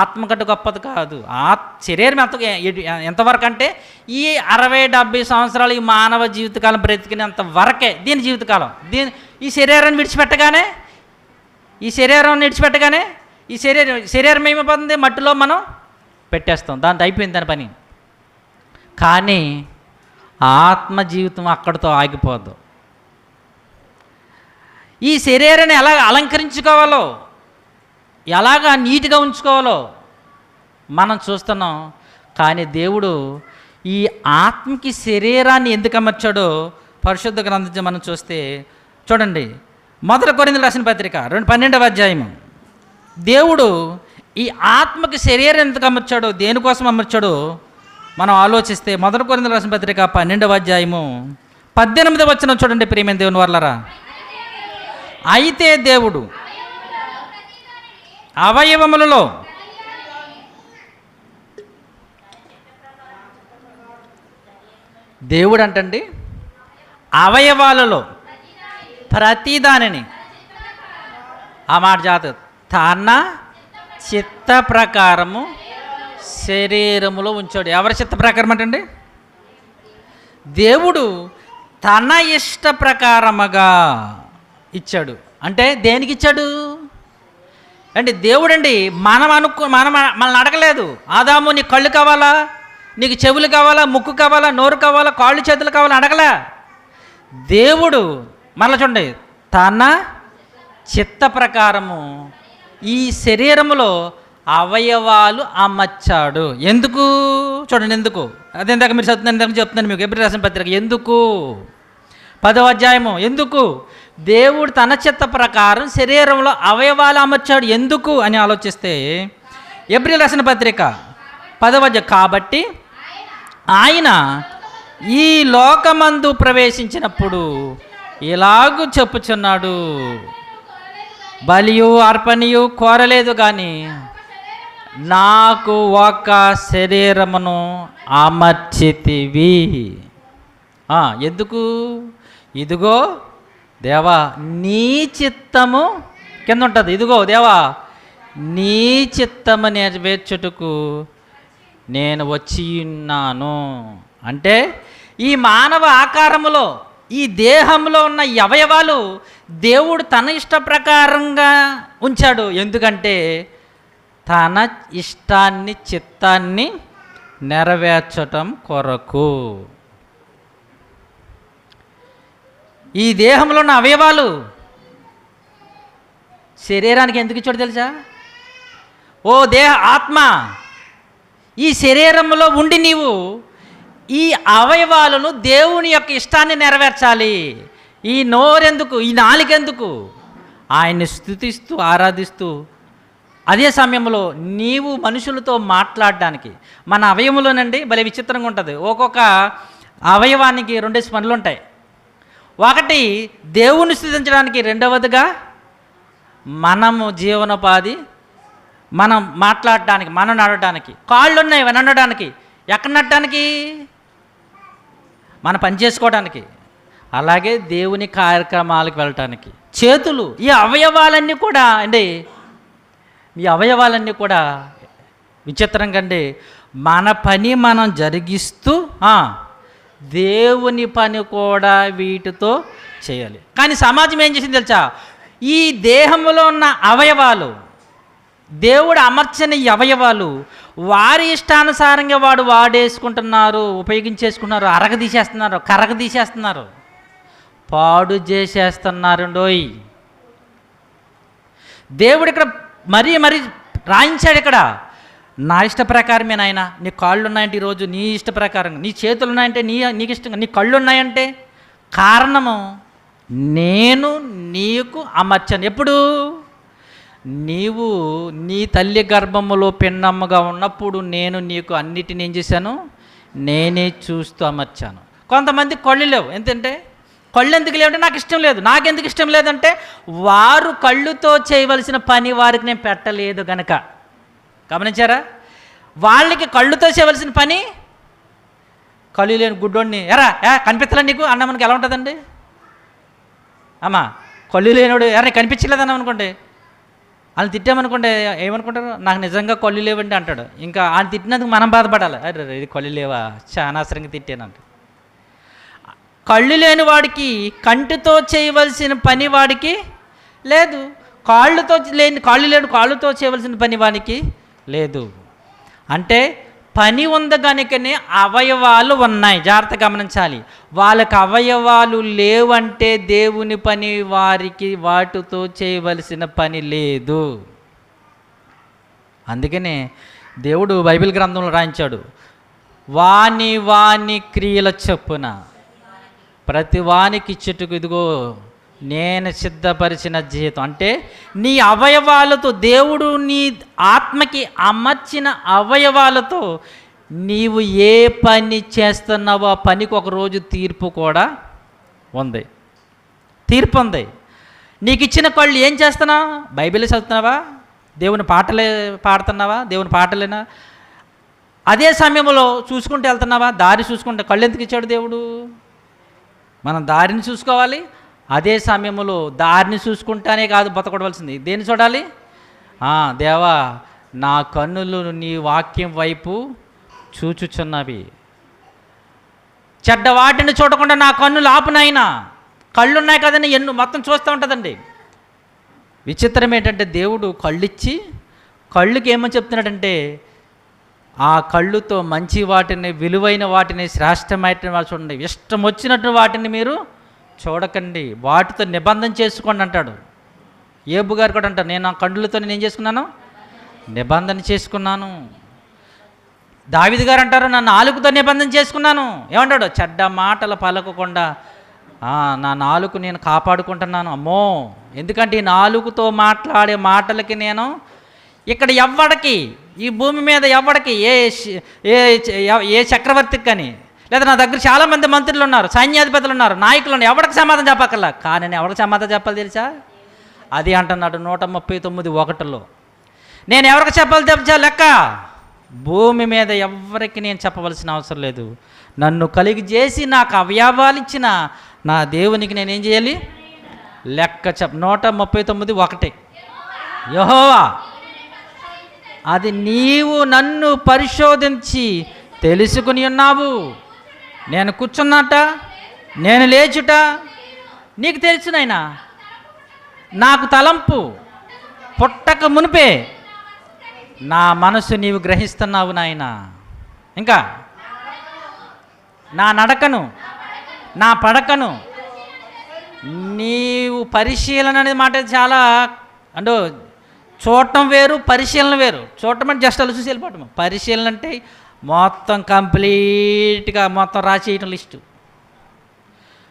ఆత్మ కంటే గొప్పది కాదు. శరీరం ఎంతవరకు అంటే ఈ 60-70 సంవత్సరాలు ఈ మానవ జీవితకాలం బ్రతికినంత వరకే దీని జీవితకాలం. ఈ శరీరాన్ని విడిచిపెట్టగానే ఈ శరీరం ఏమైపోతుంది? మట్టిలో మనం పెట్టేస్తాం, దాంతో అయిపోయింది దాని పని. కానీ ఆత్మ జీవితం అక్కడితో ఆగిపోదు. ఈ శరీరాన్ని ఎలా అలంకరించుకోవాలో, ఎలాగా నీట్గా ఉంచుకోవాలో మనం చూస్తున్నాం. కానీ దేవుడు ఈ ఆత్మకి శరీరాన్ని ఎందుకు అమర్చాడో పరిశుద్ధ గ్రంథం మనం చూస్తే చూడండి. 1 కొరింథీయులకు రాసిన పత్రిక 12వ అధ్యాయము. దేవుడు ఈ ఆత్మకి శరీరం ఎందుకు అమర్చాడో, దేనికోసం అమర్చాడో మనం ఆలోచిస్తే 1 కొరింథీయులకు రాసిన పత్రిక 12వ అధ్యాయము 18వ వచనం చూడండి. ప్రియమైన దేవుని వర్లారా, అయితే దేవుడు అవయవములలో దేవుడు అంటండి అవయవాలలో ప్రతిదానిని ఆ మాట జాత తన చిత్త ప్రకారము శరీరములో ఉంచాడు. ఎవరి చిత్త ప్రకారం అంటండి? దేవుడు తన ఇష్ట ప్రకారముగా ఇచ్చాడు. అంటే దేనికి ఇచ్చాడు అంటే దేవుడండి మనల్ని అడగలేదు. ఆదాము నీకు కళ్ళు కావాలా, నీకు చెవులు కావాలా, ముక్కు కావాలా, నోరు కావాలా, కాళ్ళు చేతులు కావాలా అడగలే. దేవుడు మరలా చూడండి తన చిత్త ప్రకారము ఈ శరీరములో అవయవాలు అమర్చాడు. ఎందుకు చూడండి, ఎందుకు అదే ఇందాక మీరు చదువుతున్నాను చెప్తున్నాను మీకు. ఎబ్రిల్ రాసిన పత్రిక ఎందుకు 10వ అధ్యాయము. ఎందుకు దేవుడు తన చిత్త ప్రకారం శరీరంలో అవయవాలు అమర్చాడు ఎందుకు అని ఆలోచిస్తే ఎబ్రిల్ రాసిన పత్రిక 10వ అధ్యాయం. కాబట్టి ఆయన ఈ లోకమందు ప్రవేశించినప్పుడు ఇలాగూ చెప్పుచున్నాడు, బలియు అర్పణయు కోరలేదు కానీ నాకు ఒక శరీరమును అమర్చితివి. ఎందుకు? ఇదిగో దేవా నీ చిత్తము కింద ఉంటుంది. ఇదిగో దేవా నీ చిత్తము నెరవేర్చుటకు నేను వచ్చి ఉన్నాను. అంటే ఈ మానవ ఆకారములో ఈ దేహంలో ఉన్న అవయవాలు దేవుడు తన ఇష్ట ప్రకారంగా ఉంచాడు. ఎందుకంటే తన ఇష్టాన్ని చిత్తాన్ని నెరవేర్చటం కొరకు. ఈ దేహంలో ఉన్న అవయవాలు శరీరానికి ఎందుకు ఇచ్చాడు తెలుసా? ఓ ఆత్మ, ఈ శరీరంలో ఉండి నీవు ఈ అవయవాలను దేవుని యొక్క ఇష్టాన్ని నెరవేర్చాలి. ఈ నోరెందుకు, ఈ నాలుకెందుకు? ఆయన్ని స్తుతిస్తూ ఆరాధిస్తూ అదే సమయంలో నీవు మనుషులతో మాట్లాడడానికి. మన అవయవంలోనండి భలే విచిత్రంగా ఉంటుంది. ఒక్కొక్క అవయవానికి 2 పనులు ఉంటాయి. ఒకటి దేవుని స్తుతించడానికి, రెండవదిగా మనము జీవనోపాధి, మనం మాట్లాడటానికి, మనం నడవడానికి. కాళ్ళు ఉన్నాయి నడవడానికి. ఎక్కడ నడటానికి? మనం పని చేసుకోవడానికి, అలాగే దేవుని కార్యక్రమాలకు వెళ్ళటానికి. చేతులు, ఈ అవయవాలన్నీ కూడా అండి, ఈ అవయవాలన్నీ కూడా విచిత్రంగా అండి మన పని మనం జరిగిస్తూ దేవుని పని కూడా వీటితో చేయాలి. కానీ సమాజం ఏం చేసింది తెలుసా? ఈ దేహంలో ఉన్న అవయవాలు, దేవుడు అమర్చని అవయవాలు వారి ఇష్టానుసారంగా వాడేసుకుంటున్నారు, ఉపయోగించేసుకుంటున్నారు, అరగదీసేస్తున్నారు, కరగదీసేస్తున్నారు, పాడు చేసేస్తున్నారు. దేవుడు ఇక్కడ మరీ రాయించాడు. ఇక్కడ నా ఇష్ట ప్రకారమే నాయన, నీ కాళ్ళు ఉన్నాయంటే ఈరోజు నీ ఇష్ట ప్రకారం, నీ చేతులు ఉన్నాయంటే నీకు ఇష్టంగా, నీ కళ్ళు ఉన్నాయంటే కారణము నేను నీకు అమర్చాను. ఎప్పుడు? నీవు నీ తల్లి గర్భములో పిన్నమ్మగా ఉన్నప్పుడు నేను నీకు అన్నిటిని ఏం చేశాను, నేనే చూస్తూ అమర్చాను. కొంతమంది కళ్ళు లేవు. ఎందుకంటే కళ్ళు ఎందుకు లేవంటే నాకు ఇష్టం లేదు. నాకెందుకు ఇష్టం లేదంటే వారు కళ్ళుతో చేయవలసిన పని వారికి నేను పెట్టలేదు గనక. గమనించారా? వాళ్ళకి కళ్ళుతో చేయవలసిన పని, కళ్ళు లేని గుడ్డోడిని ఎరా కనిపించలే నీకు అన్న మనకి ఎలా ఉంటుందండి? అమ్మా కళ్ళు లేనివాడు ఎరా కనిపించలేదు అన్నాం అనుకోండి, వాళ్ళు తిట్టామనుకోండి ఏమనుకుంటారు, నాకు నిజంగా కళ్ళు లేవండి అంటాడు. ఇంకా ఆయన తిట్టినందుకు మనం బాధపడాలి, అరే ఇది కళ్ళు లేవా, చాలా అనవసరంగా తిట్టానంట. కళ్ళు లేని వాడికి కంటితో చేయవలసిన పని వాడికి లేదు, కాళ్ళు లేని కాళ్ళుతో చేయవలసిన పని వాడికి లేదు. అంటే పని ఉంది కనుకనే అవయవాలు ఉన్నాయి. జాగ్రత్త గమనించాలి. వాళ్ళకి అవయవాలు లేవంటే దేవుని పని వారికి వాటితో చేయవలసిన పని లేదు. అందుకనే దేవుడు బైబిల్ గ్రంథంలో రాయించాడు, వాని క్రియల చొప్పున ప్రతి వానికి ఇచ్చుటకు ఇదిగో నేను సిద్ధపరిచిన జీతం. అంటే నీ అవయవాలతో, దేవుడు నీ ఆత్మకి అమర్చిన అవయవాలతో నీవు ఏ పని చేస్తున్నావో ఆ పనికి ఒకరోజు తీర్పు కూడా ఉంది, తీర్పు ఉంది. నీకు ఇచ్చిన కళ్ళు ఏం చేస్తున్నావు? బైబిల్ చదువుతున్నావా? దేవుని పాటలే పాడుతున్నావా? దేవుని పాటలేనా? అదే సమయంలో చూసుకుంటూ వెళ్తున్నావా? దారి చూసుకుంటే కళ్ళు ఎందుకు ఇచ్చాడు దేవుడు? మనం దారిని చూసుకోవాలి. అదే సమయంలో దారిని చూసుకుంటానే కాదు బతకడవలసింది, దేన్ని చూడాలి? దేవా నా కన్నులు నీ వాక్యం వైపు చూచుచున్నవి, చెడ్డ వాటిని చూడకుండా నా కన్నులు ఆపునైనా. కళ్ళు ఉన్నాయి కదండి, మొత్తం చూస్తూ ఉంటుందండి. విచిత్రం ఏంటంటే దేవుడు కళ్ళిచ్చి కళ్ళుకి ఏమని చెప్తున్నాడంటే ఆ కళ్ళుతో మంచి వాటిని, విలువైన వాటిని, శ్రేష్టమైన వాటిని చూడండి, ఇష్టం వచ్చినట్టు వాటిని మీరు చూడకండి, వాటితో నిబంధన చేసుకోండి అంటాడు. ఏబు గారు కూడా అంటారు, నేను ఆ కళ్ళుతో నేను ఏం చేసుకున్నాను, నిబంధన చేసుకున్నాను. దావీదు గారు అంటారు, నా నాలుకతో నిబంధన చేసుకున్నాను. ఏమంటాడు? చెడ్డ మాటలు పలకకుండా నా నాలుక నేను కాపాడుకుంటున్నాను. అమ్మో, ఎందుకంటే ఈ నాలుకతో మాట్లాడే మాటలకి నేను ఇక్కడ ఎవ్వడికి, ఈ భూమి మీద ఎవ్వడికి, ఏ చక్రవర్తికి కానీ, లేదా నా దగ్గర చాలామంది మంత్రులు ఉన్నారు, సైన్యాధిపతులు ఉన్నారు, నాయకులు ఉన్నారు, ఎవరికి సమాధానం చెప్పక్కర్లా. కానీ నేను ఎవరికి సమాధానం చెప్పాలి తెలుసా? అది అంటున్నాడు 139:1. నేను ఎవరికి చెప్పాలి తెలుసా లెక్క? భూమి మీద ఎవరికి నేను చెప్పవలసిన అవసరం లేదు. నన్ను కలిగి చేసి నాకు అవయవాలు ఇచ్చిన నా దేవునికి నేనేం చేయాలి? లెక్క 139:1. యెహోవా, అది నీవు నన్ను పరిశోధించి తెలుసుకుని ఉన్నావు. నేను కూర్చున్నట, నేను లేచుట నీకు తెలుసు నాయనా. నాకు తలంపు పుట్టక మునిపే నా మనసు నీవు గ్రహిస్తున్నావు నాయనా. ఇంకా నా నడకను, నా పడకను నీవు పరిశీలన అనేది మాట చాలా అంటే చూడటం వేరు, పరిశీలన వేరు. చూడటం అంటే జస్ట్ అలా చూసి వెళ్ళిపోవటం. పరిశీలన అంటే మొత్తం కంప్లీట్గా మొత్తం రాసేయటం లిస్టు.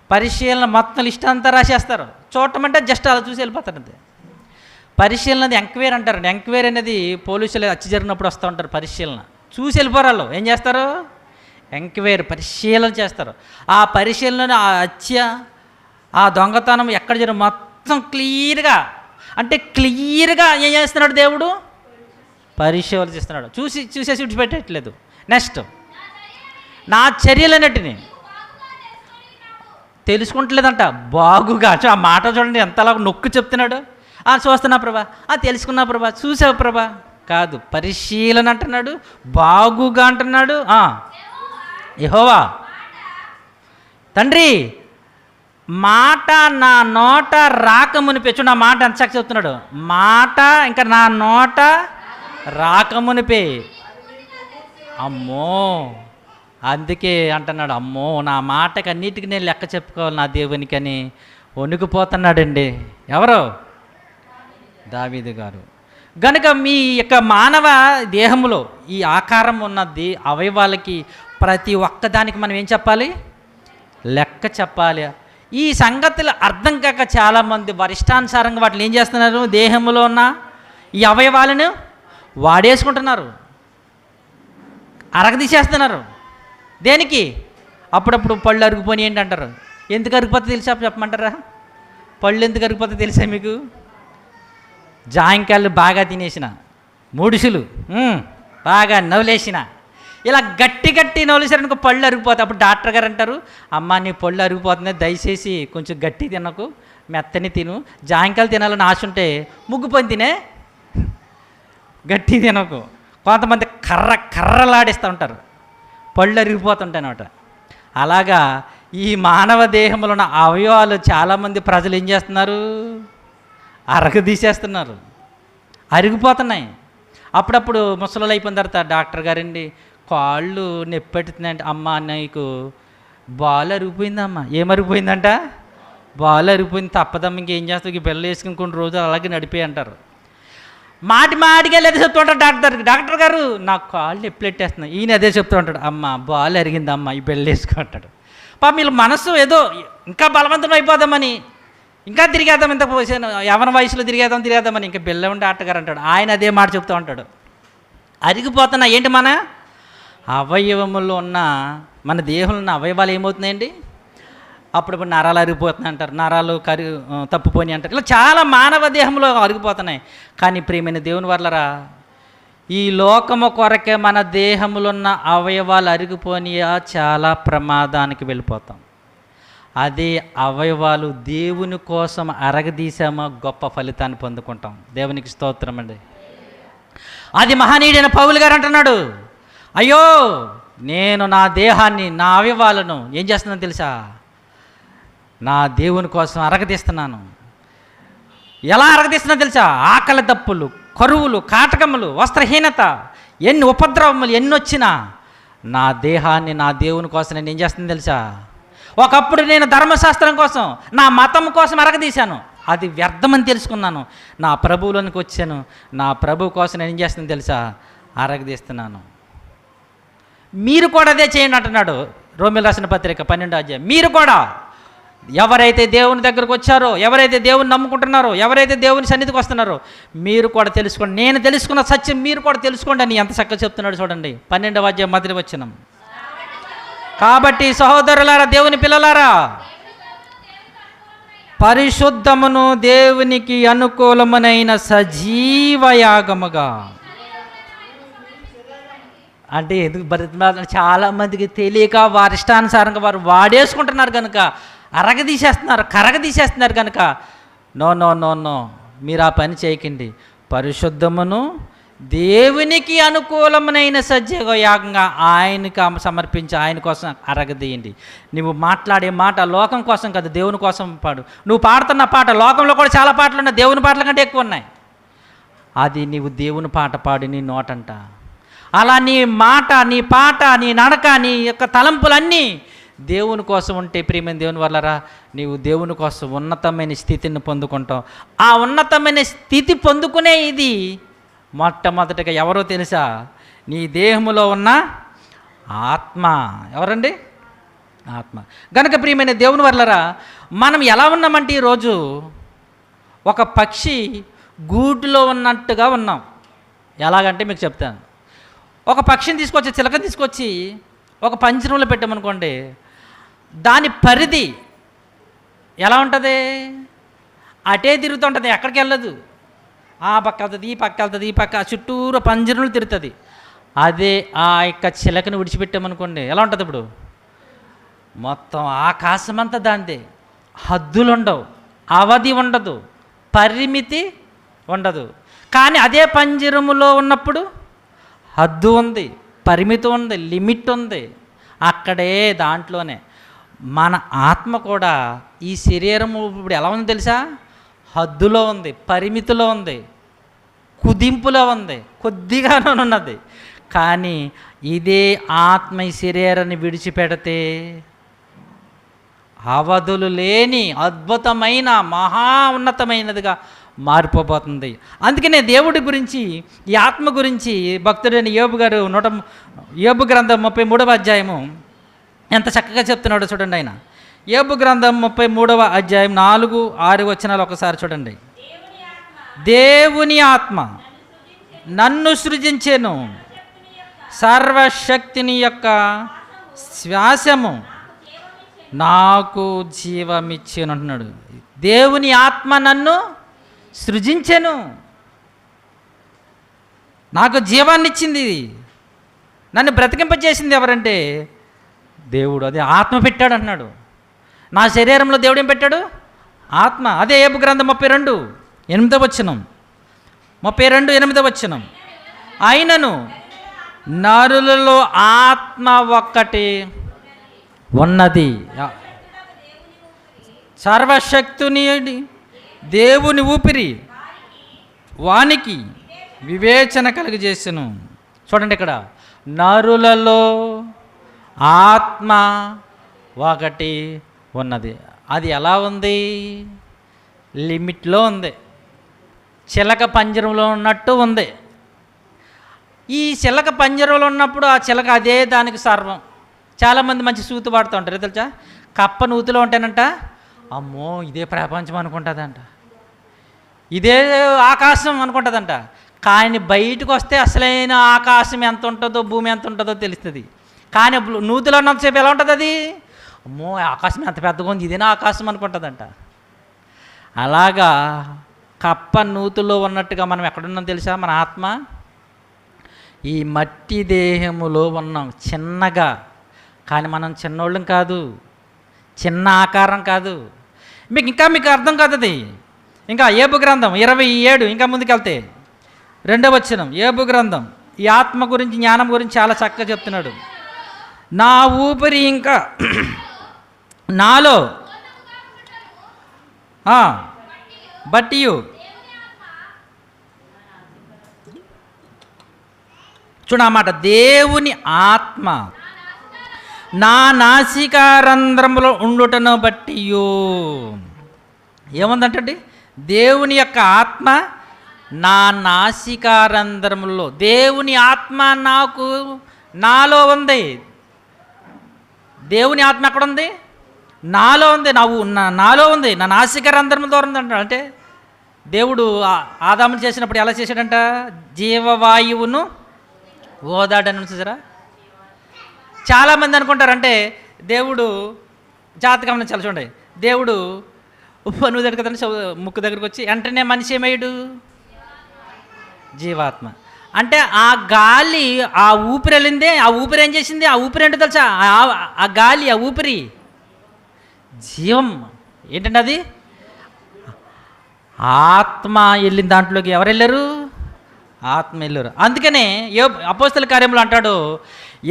పరిశీలన మొత్తం లిస్ట్ అంతా రాసేస్తారు. చూడటం అంటే జస్ట్ అలా చూసి వెళ్ళిపోతారు అంతే. పరిశీలన అది ఎంక్వైరీ అంటారండి. ఎంక్వైరీ అనేది పోలీసులు హత్య జరిగినప్పుడు వస్తూ ఉంటారు. పరిశీలన చూసి వెళ్ళిపోరు వాళ్ళు. ఏం చేస్తారు? ఎంక్వైరీ, పరిశీలన చేస్తారు. ఆ పరిశీలన, ఆ హత్య, ఆ దొంగతనం ఎక్కడ జరిగి మొత్తం క్లియర్గా, అంటే క్లియర్గా ఏం చేస్తున్నాడు దేవుడు? పరిశీలన చేస్తున్నాడు. చూసేసి విడిచిపెట్టట్లేదు. నెక్స్ట్ నా చర్యలన్నిటిని తెలుసుకుంటలేదంట బాగుగా. ఆ మాట చూడండి ఎంతలా నొక్కు చెప్తున్నాడు. చూస్తున్నా ప్రభా, తెలుసుకున్నా ప్రభా, చూసావు ప్రభా కాదు, పరిశీలన అంటున్నాడు, బాగుగా అంటున్నాడు. యెహోవా తండ్రి, మాట నా నోట రాకమునిపే. చూడు నా మాట ఎంత చక్కగా చెప్తున్నాడు. మాట ఇంకా నా నోట రాకమునిపే. అమ్మో, అందుకే అంటున్నాడు, అమ్మో నా మాటకి అన్నిటికీ నేను లెక్క చెప్పుకోవాలి నా దేవునికి అని వణుకుపోతున్నాడండి. ఎవరు? దావీదు గారు. గనుక మీ యొక్క మానవ దేహంలో ఈ ఆకారం ఉన్నది, అవయవాలకి ప్రతి ఒక్కదానికి మనం ఏం చెప్పాలి? లెక్క చెప్పాలి. ఈ సంగతులు అర్థం కాక చాలామంది వారి ఇష్టానుసారంగా వాటిని ఏం చేస్తున్నారు? దేహంలో ఉన్న ఈ అవయవాలను వాడేసుకుంటున్నారు, అరగదీసేస్తున్నారు. దేనికి? అప్పుడప్పుడు పళ్ళు అరిగిపోయి ఏంటి అంటారు. ఎందుకు అరిగిపోతే తెలుసా చెప్పమంటారా? పళ్ళు ఎందుకు అరిగిపోతే తెలుసా మీకు? జాంకాయలు బాగా తినేసిన, ముడుసులు బాగా నవ్వులేసిన, ఇలా గట్టి గట్టి నవ్వులేసారనుకో పళ్ళు అరిగిపోతాయి. అప్పుడు డాక్టర్ గారు అంటారు, అమ్మ నీ పళ్ళు అరిగిపోతుంది, దయచేసి కొంచెం గట్టి తినకు, మెత్తని తిను. జాంకాయలు తినాలని ఆశ ఉంటే ముగ్గుపోయి తినే, గట్టి తినకు. కొంతమంది కర్రలాడిస్తూ ఉంటారు, పళ్ళు అరిగిపోతుంటాయి అన్నమాట. అలాగా ఈ మానవ దేహంలో ఉన్న అవయవాలు చాలామంది ప్రజలు ఏం చేస్తున్నారు? అరగదీసేస్తున్నారు, అరిగిపోతున్నాయి. అప్పుడప్పుడు ముసలోళ్ళు అయిపోయిన తర్వాత డాక్టర్ గారండి కాళ్ళు నొప్పి పెడుతున్నాయంటే, అమ్మ నీకు బాల్ అరిగిపోయిందమ్మా. ఏమరిగిపోయిందంట? బాల్ అరిగిపోయింది, తప్పదమ్మ ఇంకేం చేస్తావు, ఈ బెల్ల వేసుకుని కొన్ని రోజులు అలాగే నడిపోయి అంటారు. మాటికి వెళ్ళి అదే చెప్తూ ఉంటాడు డాక్టర్ గారు నాకు కాళ్ళు నొప్పి పెట్టేస్తున్నాయి. ఈయన అదే చెప్తూ ఉంటాడు, అమ్మ బాల్ అరిగిందమ్మా, ఈ బెల్ల వేసుకుంటాడు. పాపం వీళ్ళు మనసు ఏదో ఇంకా బలవంతం అయిపోదామని, ఇంకా తిరిగేద్దాం, ఇంత యవన వయసులో తిరిగేద్దామని ఇంకా బెల్ల ఉండి డాక్టర్ గారు అంటాడు. ఆయన అదే మాట చెప్తూ ఉంటాడు. అరిగిపోతున్నా ఏంటి? మన అవయవములో ఉన్న, మన దేహంలో ఉన్న అవయవాలు ఏమవుతున్నాయండి? అప్పుడప్పుడు నరాలు అరిగిపోతున్నాయి అంటారు, నరాలు తప్పుపోయి అంటారు. ఇలా చాలా మానవ దేహంలో అరిగిపోతున్నాయి. కానీ ప్రియమైన దేవుని వల్లరా, ఈ లోకము కొరకే మన దేహంలో ఉన్న అవయవాలు అరిగిపోనియా చాలా ప్రమాదానికి వెళ్ళిపోతాం. అదే అవయవాలు దేవుని కోసం అరగదీసామో గొప్ప ఫలితాన్ని పొందుకుంటాం. దేవునికి స్తోత్రం అండి. అది మహనీయుడైన పౌలు గారు అంటున్నాడు, అయ్యో నేను నా దేహాన్ని, నా అవయవాలను ఏం చేస్తున్నాను తెలుసా? నా దేవుని కోసం అరగదీస్తున్నాను. ఎలా అరగదీస్తున్నాను తెలుసా? ఆకలి దప్పులు, కరువులు, కాటకములు, వస్త్రహీనత, ఎన్ని ఉపద్రవములు ఎన్ని వచ్చినా నా దేహాన్ని నా దేవుని కోసం నేను ఏం చేస్తున్నాను తెలుసా? ఒకప్పుడు నేను ధర్మశాస్త్రం కోసం, నా మతం కోసం అరగదీశాను, అది వ్యర్థమని తెలుసుకున్నాను. నా ప్రభువులోనికి వచ్చాను, నా ప్రభువు కోసం నేను ఏం చేస్తున్నాను తెలుసా? అరగదీస్తున్నాను. మీరు కూడా అదే చేయండి అంటున్నాడు రోమీయులకు రాసిన పత్రిక 12వ అధ్యాయం. మీరు కూడా ఎవరైతే దేవుని దగ్గరకు వచ్చారో, ఎవరైతే దేవుని నమ్ముకుంటున్నారో, ఎవరైతే దేవుని సన్నిధికి వస్తున్నారో మీరు కూడా తెలుసుకోండి. నేను తెలుసుకున్న సత్యం మీరు కూడా తెలుసుకోండి అని ఎంత చక్కగా చెప్తున్నాడు చూడండి. 12వ అధ్యాయం మొదటి వచనం. కాబట్టి సహోదరులారా, దేవుని పిల్లలారా, పరిశుద్ధమును దేవునికి అనుకూలమునైన సజీవ యాగముగా, అంటే ఎందుకు చాలామందికి తెలియక వారి ఇష్టానుసారంగా వారు వాడేసుకుంటున్నారు కనుక అరగదీసేస్తున్నారు, కరగదీసేస్తున్నారు కనుక నో నో నో నో మీరు ఆ పని చేయకండి. పరిశుద్ధమును దేవునికి అనుకూలమైన సజీవ యాగంగా ఆయనకి సమర్పించి ఆయన కోసం అరగదీయండి. నువ్వు మాట్లాడే మాట లోకం కోసం కాదు, దేవుని కోసం పాడు. నువ్వు పాడుతున్న పాట, లోకంలో కూడా చాలా పాటలు ఉన్నాయి, దేవుని పాటల కంటే ఎక్కువ ఉన్నాయి. అది నీవు దేవుని పాట పాడి నీ నోటంట. అలా నీ మాట, నీ పాట, నీ నడక, నీ యొక్క తలంపులన్నీ దేవుని కోసం ఉంటే ప్రియమైన దేవుని వల్లరా, నీవు దేవుని కోసం ఉన్నతమైన స్థితిని పొందుకుంటావు. ఆ ఉన్నతమైన స్థితి పొందుకునే ఇది మొట్టమొదటిగా ఎవరో తెలుసా? నీ దేహములో ఉన్న ఆత్మ. ఎవరండి? ఆత్మ. కనుక ప్రియమైన దేవుని వల్లరా, మనం ఎలా ఉన్నామంటే ఈరోజు ఒక పక్షి గూటిలో ఉన్నట్టుగా ఉన్నాం. ఎలాగంటే మీకు చెప్తాను. ఒక పక్షిని తీసుకొచ్చి, చిలకని తీసుకొచ్చి ఒక పంజరంలో పెట్టామనుకోండి, దాని పరిధి ఎలా ఉంటుంది? అటే తిరుగుతుంటుంది, ఎక్కడికి వెళ్ళదు. ఆ పక్క వెళ్తుంది, ఈ పక్క వెళ్తుంది, ఈ పక్క చుట్టూరు పంజరంలో తిరుగుతుంది. అదే ఆ యొక్క చిలకని విడిచిపెట్టామనుకోండి, ఎలా ఉంటుంది? ఇప్పుడు మొత్తం ఆకాశమంతా దాందే. హద్దులు ఉండవు, అవధి ఉండదు, పరిమితి ఉండదు. కానీ అదే పంజరములో ఉన్నప్పుడు హద్దు ఉంది, పరిమితి ఉంది, లిమిట్ ఉంది. అక్కడే దాంట్లోనే మన ఆత్మ కూడా, ఈ శరీరము ఇప్పుడు ఎలా ఉంది తెలుసా? హద్దులో ఉంది, పరిమితిలో ఉంది, కుదింపులో ఉంది, కొద్దిగానే ఉన్నది. కానీ ఇదే ఆత్మ ఈ శరీరాన్ని విడిచిపెడితే అవధులు లేని అద్భుతమైన మహా ఉన్నతమైనదిగా మారిపోబోతుంది. అందుకనే దేవుడి గురించి, ఈ ఆత్మ గురించి భక్తుడైన యోబు గారు యోబు గ్రంథం 33వ అధ్యాయము ఎంత చక్కగా చెప్తున్నాడో చూడండి. ఆయన యోబు గ్రంథం 33వ అధ్యాయం 4-6 వచనాలు ఒకసారి చూడండి. దేవుని ఆత్మ నన్ను సృజించెను, సర్వశక్తిని యొక్క శ్వాసము నాకు జీవమిచ్చెను అంటున్నాడు. దేవుని ఆత్మ నన్ను సృజించెను, నాకు జీవాన్ని ఇచ్చింది, నన్ను బ్రతికింపజేసింది ఎవరంటే దేవుడు. అదే ఆత్మ పెట్టాడు అంటున్నాడు. నా శరీరంలో దేవుడు ఏం పెట్టాడు? ఆత్మ. అదే యోబు గ్రంథం 32:8 32:8 అయినను నరులలో ఆత్మ ఒక్కటి ఉన్నది, సర్వశక్తుని దేవుని ఊపిరి వానికి వివేచన కలుగజేసెను. చూడండి, ఇక్కడ నరులలో ఆత్మ ఒకటి ఉన్నది. అది ఎలా ఉంది? లిమిట్లో ఉంది, చిలక పంజరంలో ఉన్నట్టు ఉంది. ఈ చిలక పంజరంలో ఉన్నప్పుడు ఆ చిలక అదే దానికి సర్వం. చాలామంది మంచి సూతు పాడుతూ ఉంటారు, తెలుసా? కప్ప నూతిలో ఉంటానంట, అమ్మో ఇదే ప్రపంచం అనుకుంటుందంట, ఇదే ఆకాశం అనుకుంటుందంట. కానీ బయటకు వస్తే అసలైన ఆకాశం ఎంత ఉంటుందో, భూమి ఎంత ఉంటుందో తెలుస్తుంది. కానీ నూతిలో ఉన్నంతసేపు ఎలా ఉంటుంది? అది అమ్మో ఆకాశం ఎంత పెద్దగా ఉంది, ఇదేనా ఆకాశం అనుకుంటుందంట. అలాగా కప్ప నూతులో ఉన్నట్టుగా మనం ఎక్కడున్నాం తెలుసా? మన ఆత్మ ఈ మట్టి దేహములో ఉన్నాం, చిన్నగా. కానీ మనం చిన్నోళ్ళం కాదు, చిన్న ఆకారం కాదు. మీకు అర్థం కాదు అది. ఇంకా యోబు గ్రంథం 27 ఇంకా ముందుకెళ్తే 2వ యోబు గ్రంథం ఈ ఆత్మ గురించి, జ్ఞానం గురించి చాలా చక్కగా చెప్తున్నాడు. నా ఊపిరి ఇంకా నాలో బట్టియు, చూడమాట, దేవుని ఆత్మ నా నాసికారంధ్రములో ఉండుటను బట్టియు. ఏముందంటండి? దేవుని యొక్క ఆత్మ నా నాసికారంధ్రములో, దేవుని ఆత్మ నాలో ఉంది. దేవుని ఆత్మ ఎక్కడ ఉంది? నాలో ఉంది. నాలో ఉంది, నా నాసికారంధ్రము ద్వారా ఉంది అంటాడు. అంటే దేవుడు ఆదామును చేసినప్పుడు ఎలా చేశాడంట? జీవవాయువును ఓదాడని చూసారా? చాలామంది అనుకుంటారంటే దేవుడు జాతకం చాలా చూడండి, దేవుడు ఉప్పు నువ్వు దగ్గర కదండి ముక్కు దగ్గరకు వచ్చి వెంటనే మనిషి ఏమయ్యాడు? జీవాత్మ. అంటే ఆ గాలి, ఆ ఊపిరి వెళ్ళిందే, ఆ ఊపిరి ఏం చేసింది? ఆ ఊపిరి ఏంటో తెలుసా? ఆ గాలి, ఆ ఊపిరి జీవం. ఏంటంటే అది ఆత్మ వెళ్ళిన దాంట్లోకి ఎవరు వెళ్ళారు? ఆత్మ వెళ్ళారు. అందుకనే అపోస్తల కార్యములు అంటాడు,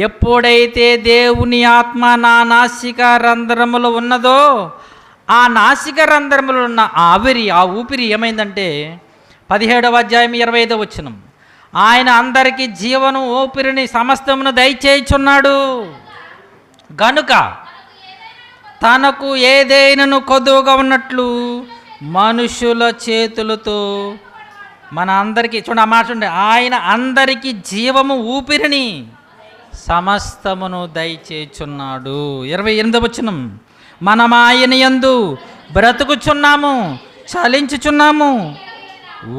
ఎప్పుడైతే దేవుని ఆత్మ నా నాసిక రంధ్రములో ఉన్నదో, ఆ నాసిక రంధ్రములో ఉన్న ఆ ఊపిరి ఏమైందంటే 17వ అధ్యాయం 25వ ఆయన అందరికీ జీవను ఊపిరిని సమస్తమును దయచేయుచున్నాడు గనుక తనకు ఏదైనను కొదువుగా ఉన్నట్లు మనుషుల చేతులతో మన అందరికీ, చూడండి ఆ మాట చూడండి, ఆయన అందరికీ జీవము ఊపిరిని సమస్తమును దయచేయుచున్నాడు. 28వ మనం ఆయన యందు బ్రతుకుచున్నాము, చలించుచున్నాము,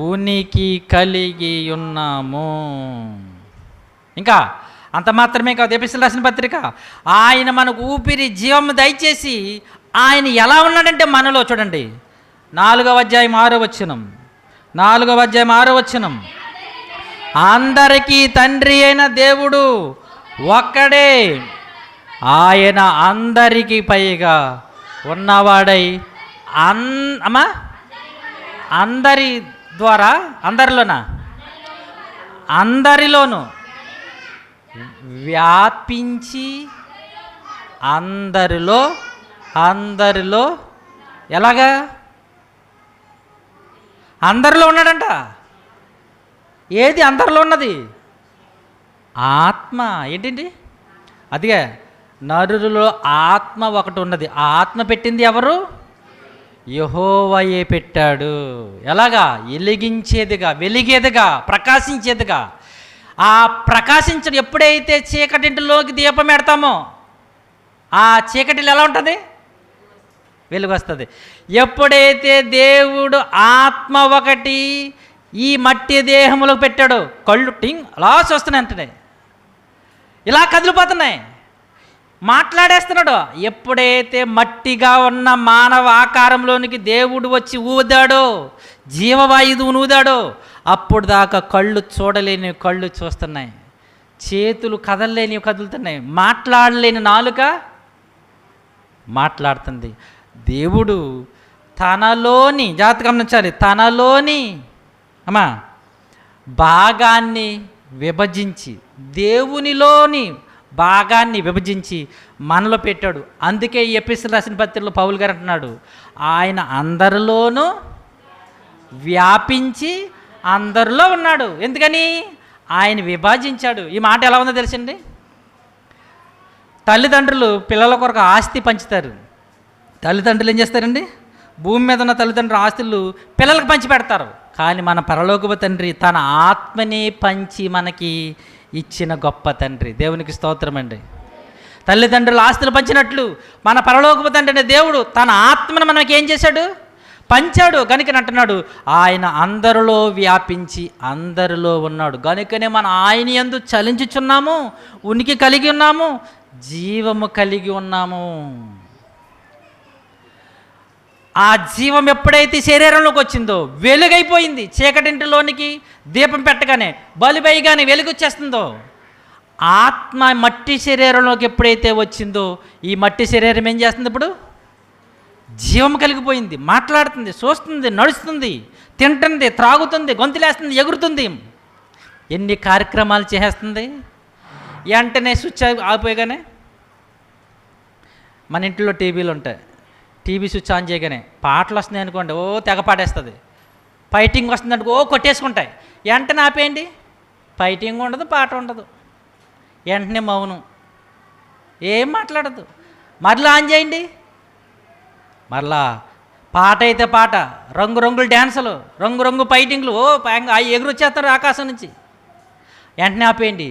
ఉనికి కలిగి ఉన్నాము. ఇంకా అంత మాత్రమే కాదు, ఎపిసోడ్ రాసిన పత్రిక, ఆయన మనకు ఊపిరి జీవము దయచేసి ఆయన ఎలా ఉన్నాడంటే మనలో, చూడండి 4వ అధ్యాయం 6వ వచనం, అందరికీ తండ్రి అయిన దేవుడు ఒక్కడే, ఆయన అందరికీ పైగా ఉన్నవాడై అందరి ద్వారా, అందరిలోను వ్యాపించి అందరిలో ఎలాగా? అందరిలో ఉన్నాడంట. ఏది అందరిలో ఉన్నది? ఆత్మ. ఏంటండి? అదిగా నరులలో ఆత్మ ఒకటి ఉన్నది. ఆ ఆత్మ పెట్టింది ఎవరు? యెహోవాయే పెట్టాడు. ఎలాగా? వెలిగేదిగా, ప్రకాశించేదిగా. ఆ ప్రకాశించడం ఎప్పుడైతే చీకటింటిలోకి దీపం పెడతామో ఆ చీకటిలో ఎలా ఉంటుంది? వెలుగు వస్తుంది. ఎప్పుడైతే దేవుడు ఆత్మ ఒకటి ఈ మట్టి దేహంలో పెట్టాడో కళ్ళు టింగ్ అలా చూస్తున్నాయి, అంటున్నాయి, ఇలా కదిలిపోతున్నాయి, మాట్లాడేస్తున్నాడు. ఎప్పుడైతే మట్టిగా ఉన్న మానవ ఆకారంలోనికి దేవుడు వచ్చి ఊదాడో, జీవవాయువును ఊదాడో, అప్పుడు దాకా కళ్ళు చూడలేని కళ్ళు చూస్తున్నాయి, చేతులు కదలలేనివి కదులుతున్నాయి, మాట్లాడలేని నాలుక మాట్లాడుతుంది. దేవుడు తనలోని జాగ్రత్తగా గమనించాలి, తనలోని భాగాన్ని విభజించి, దేవునిలోని భాగాన్ని విభజించి మనలో పెట్టాడు. అందుకే ఈ ఎపిసోడ్ రాసిన పత్రికలో పౌలు గారు అంటున్నాడు, ఆయన అందరిలోనూ వ్యాపించి అందరిలో ఉన్నాడు. ఎందుకని? ఆయన విభజించాడు. ఈ మాట ఎలా ఉందో తెలుసండి? తల్లిదండ్రులు పిల్లల కొరకు ఆస్తి పంచుతారు. తల్లిదండ్రులు ఏం చేస్తారండి? భూమి మీద ఉన్న తల్లిదండ్రులు ఆస్తులు పిల్లలకు పంచి పెడతారు. కానీ మన పరలోకపు తండ్రి తన ఆత్మని పంచి మనకి ఇచ్చిన గొప్ప తండ్రి. దేవునికి స్తోత్రం అండి. తల్లిదండ్రులు ఆస్తులు పంచినట్లు మన పరలోకపు తండ్రి అనే దేవుడు తన ఆత్మను మనకి ఏం చేశాడు? పంచాడు. కనుకని అంటున్నాడు, ఆయన అందరిలో వ్యాపించి అందరిలో ఉన్నాడు. కనుకనే మనం ఆయన యందు చలించుచున్నాము, ఉనికి కలిగి ఉన్నాము, జీవము కలిగి ఉన్నాము. ఆ జీవం ఎప్పుడైతే శరీరంలోకి వచ్చిందో వెలుగైపోయింది. చీకటింటిలోనికి దీపం పెట్టగానే బలిపైగానే వెలుగు వచ్చేస్తుందో, ఆత్మ మట్టి శరీరంలోకి ఎప్పుడైతే వచ్చిందో ఈ మట్టి శరీరం ఏం చేస్తుంది? ఇప్పుడు జీవం కలిగిపోయింది, మాట్లాడుతుంది, చూస్తుంది, నడుస్తుంది, తింటుంది, త్రాగుతుంది, గొంతులేస్తుంది, ఎగురుతుంది, ఎన్ని కార్యక్రమాలు చేసేస్తుంది. వెంటనే స్విచ్ ఆగిపోయగానే మన ఇంట్లో టీవీలు ఉంటాయి, టీవీ స్విచ్ ఆన్ చేయగానే పాటలు వస్తున్నాయి అనుకోండి, ఓ తెగ పాడేస్తుంది. ఫైటింగ్ వస్తుంది అనుకో, ఓ కొట్టేసుకుంటాయి. వెంటనే ఆపేయండి, ఫైటింగ్ ఉండదు, పాట ఉండదు, వెంటనే మౌనం, ఏం మాట్లాడదు. మరలా ఆన్ చేయండి, మరలా పాట అయితే పాట, రంగురంగుల డ్యాన్సులు, రంగురంగు ఫైటింగ్లు, ఓ ఎగురు వచ్చేస్తారు ఆకాశం నుంచి. వెంటనే ఆపేయండి,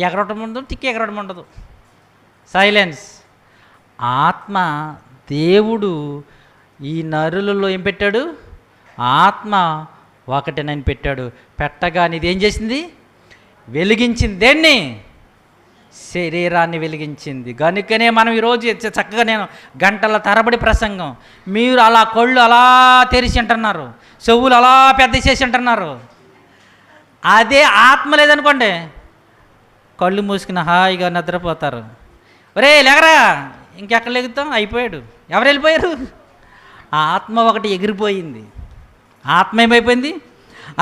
ఎగరటం ఉండదు, టిక్కి ఎగరటం ఉండదు, సైలెన్స్. ఆత్మ దేవుడు ఈ నరులలో ఏం పెట్టాడు? ఆత్మ ఒకటినని పెట్టాడు. పెట్టగానే ఇది ఏం చేసింది? వెలిగించింది. దేన్ని? శరీరాన్ని వెలిగించింది. కనుకనే మనం ఈరోజు చక్కగా నేను గంటల తరబడి ప్రసంగం, మీరు అలా కళ్ళు అలా తెరిచి అంటున్నారు, చెవులు అలా పెద్ద చేసి అంటున్నారు. అదే ఆత్మ లేదనుకోండి, కళ్ళు మూసుకుని హాయిగా నిద్రపోతారు. ఒరే లేగరా, ఇంకెక్కడ లెగుతాం, అయిపోయాడు. ఎవరు వెళ్ళిపోయారు? ఆత్మ ఒకటి ఎగిరిపోయింది. ఆత్మ ఏమైపోయింది?